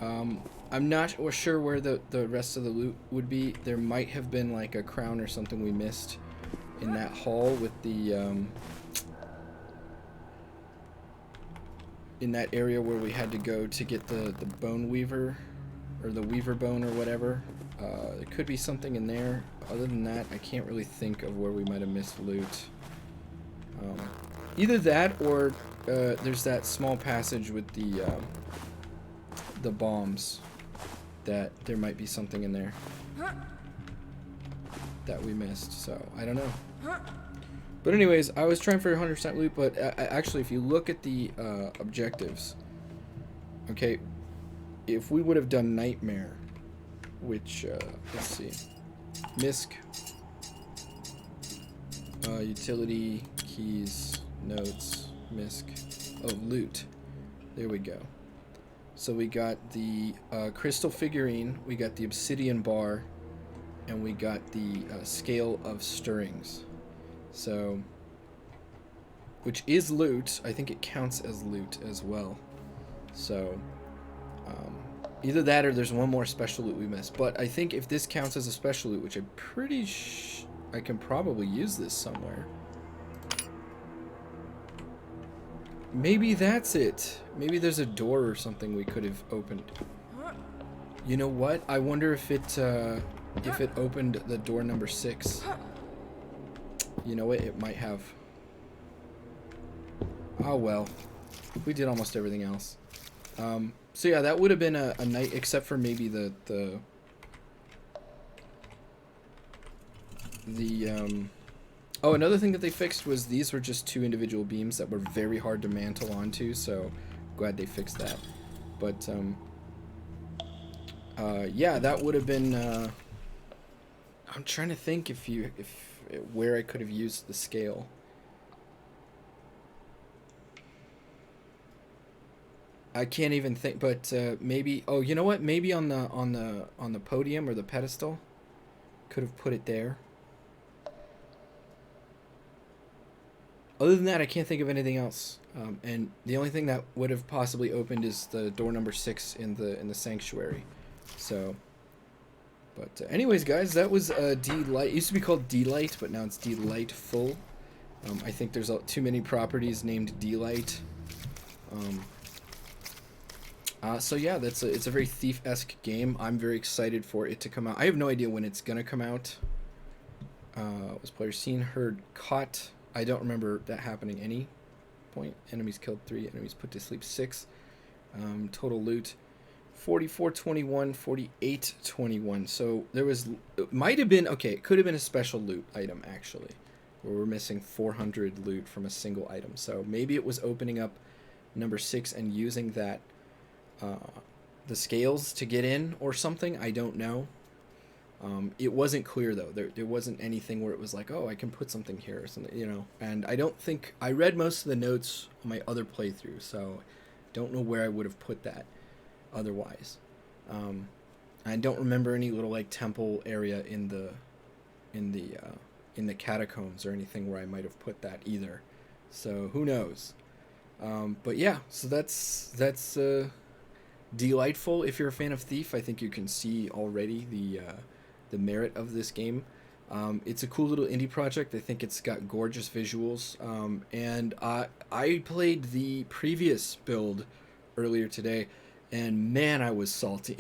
I'm not sure where the rest of the loot would be. There might have been like a crown or something we missed in that hall with the in that area where we had to go to get the bone weaver, or the weaver bone or whatever. There could be something in there. Other than that, I can't really think of where we might have missed loot. Either that or there's that small passage with the bombs, that there might be something in there that we missed. So I don't know. But anyways, I was trying for 100% loot, but actually if you look at the objectives, okay, if we would have done Nightmare, which, let's see, MISC, utility, keys, notes, MISC, oh, loot, there we go. So we got the crystal figurine, we got the obsidian bar, and we got the scale of stirrings. So, which is loot. I think it counts as loot as well. So, either that or there's one more special loot we missed. But I think if this counts as a special loot, which I'm pretty I can probably use this somewhere. Maybe that's it. Maybe there's a door or something we could have opened. You know what? I wonder if it opened the door number 6. You know what? It might have. Oh well. We did almost everything else. So yeah, that would have been a night, except for maybe the oh, another thing that they fixed was these were just 2 individual beams that were very hard to mantle onto, so glad they fixed that. But yeah, that would have been I'm trying to think where I could have used the scale. I can't even think, but maybe, oh, you know what? Maybe on the podium or the pedestal. Could have put it there. Other than that, I can't think of anything else. And the only thing that would have possibly opened is the door number 6 in the sanctuary. So, but anyways, guys, that was Delight. It used to be called Delight, but now it's Delightful. I think there's too many properties named Delight. So yeah, it's a very Thief-esque game. I'm very excited for it to come out. I have no idea when it's gonna come out. Was player seen, heard, caught? I don't remember that happening any point. Enemies killed 3, enemies put to sleep 6. Total loot 4421, 4821. So there was, it might have been, okay, it could have been a special loot item actually, where we're missing 400 loot from a single item. So maybe it was opening up number 6 and using that the scales to get in or something. I don't know. It wasn't clear though. There wasn't anything where it was like, oh, I can put something here or something, you know. And I don't think I read most of the notes on my other playthrough, so don't know where I would have put that otherwise. I don't remember any little like temple area in the catacombs or anything where I might have put that either. So who knows? But yeah, so that's Delightful. If you're a fan of Thief, I think you can see already the merit of this game. It's a cool little indie project. I think it's got gorgeous visuals. And I played the previous build earlier today, and man, I was salty.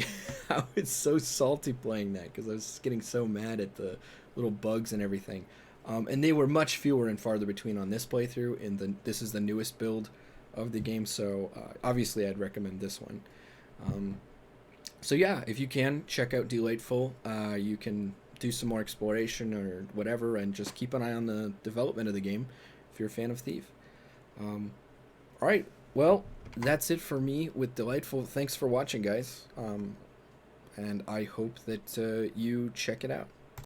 I was so salty playing that because I was just getting so mad at the little bugs and everything. And they were much fewer and farther between on this playthrough. And this is the newest build of the game, so obviously I'd recommend this one. So yeah, if you can, check out Delightful. You can do some more exploration or whatever, and just keep an eye on the development of the game if you're a fan of Thief. Alright, well, that's it for me with Delightful. Thanks for watching, guys. And I hope that you check it out.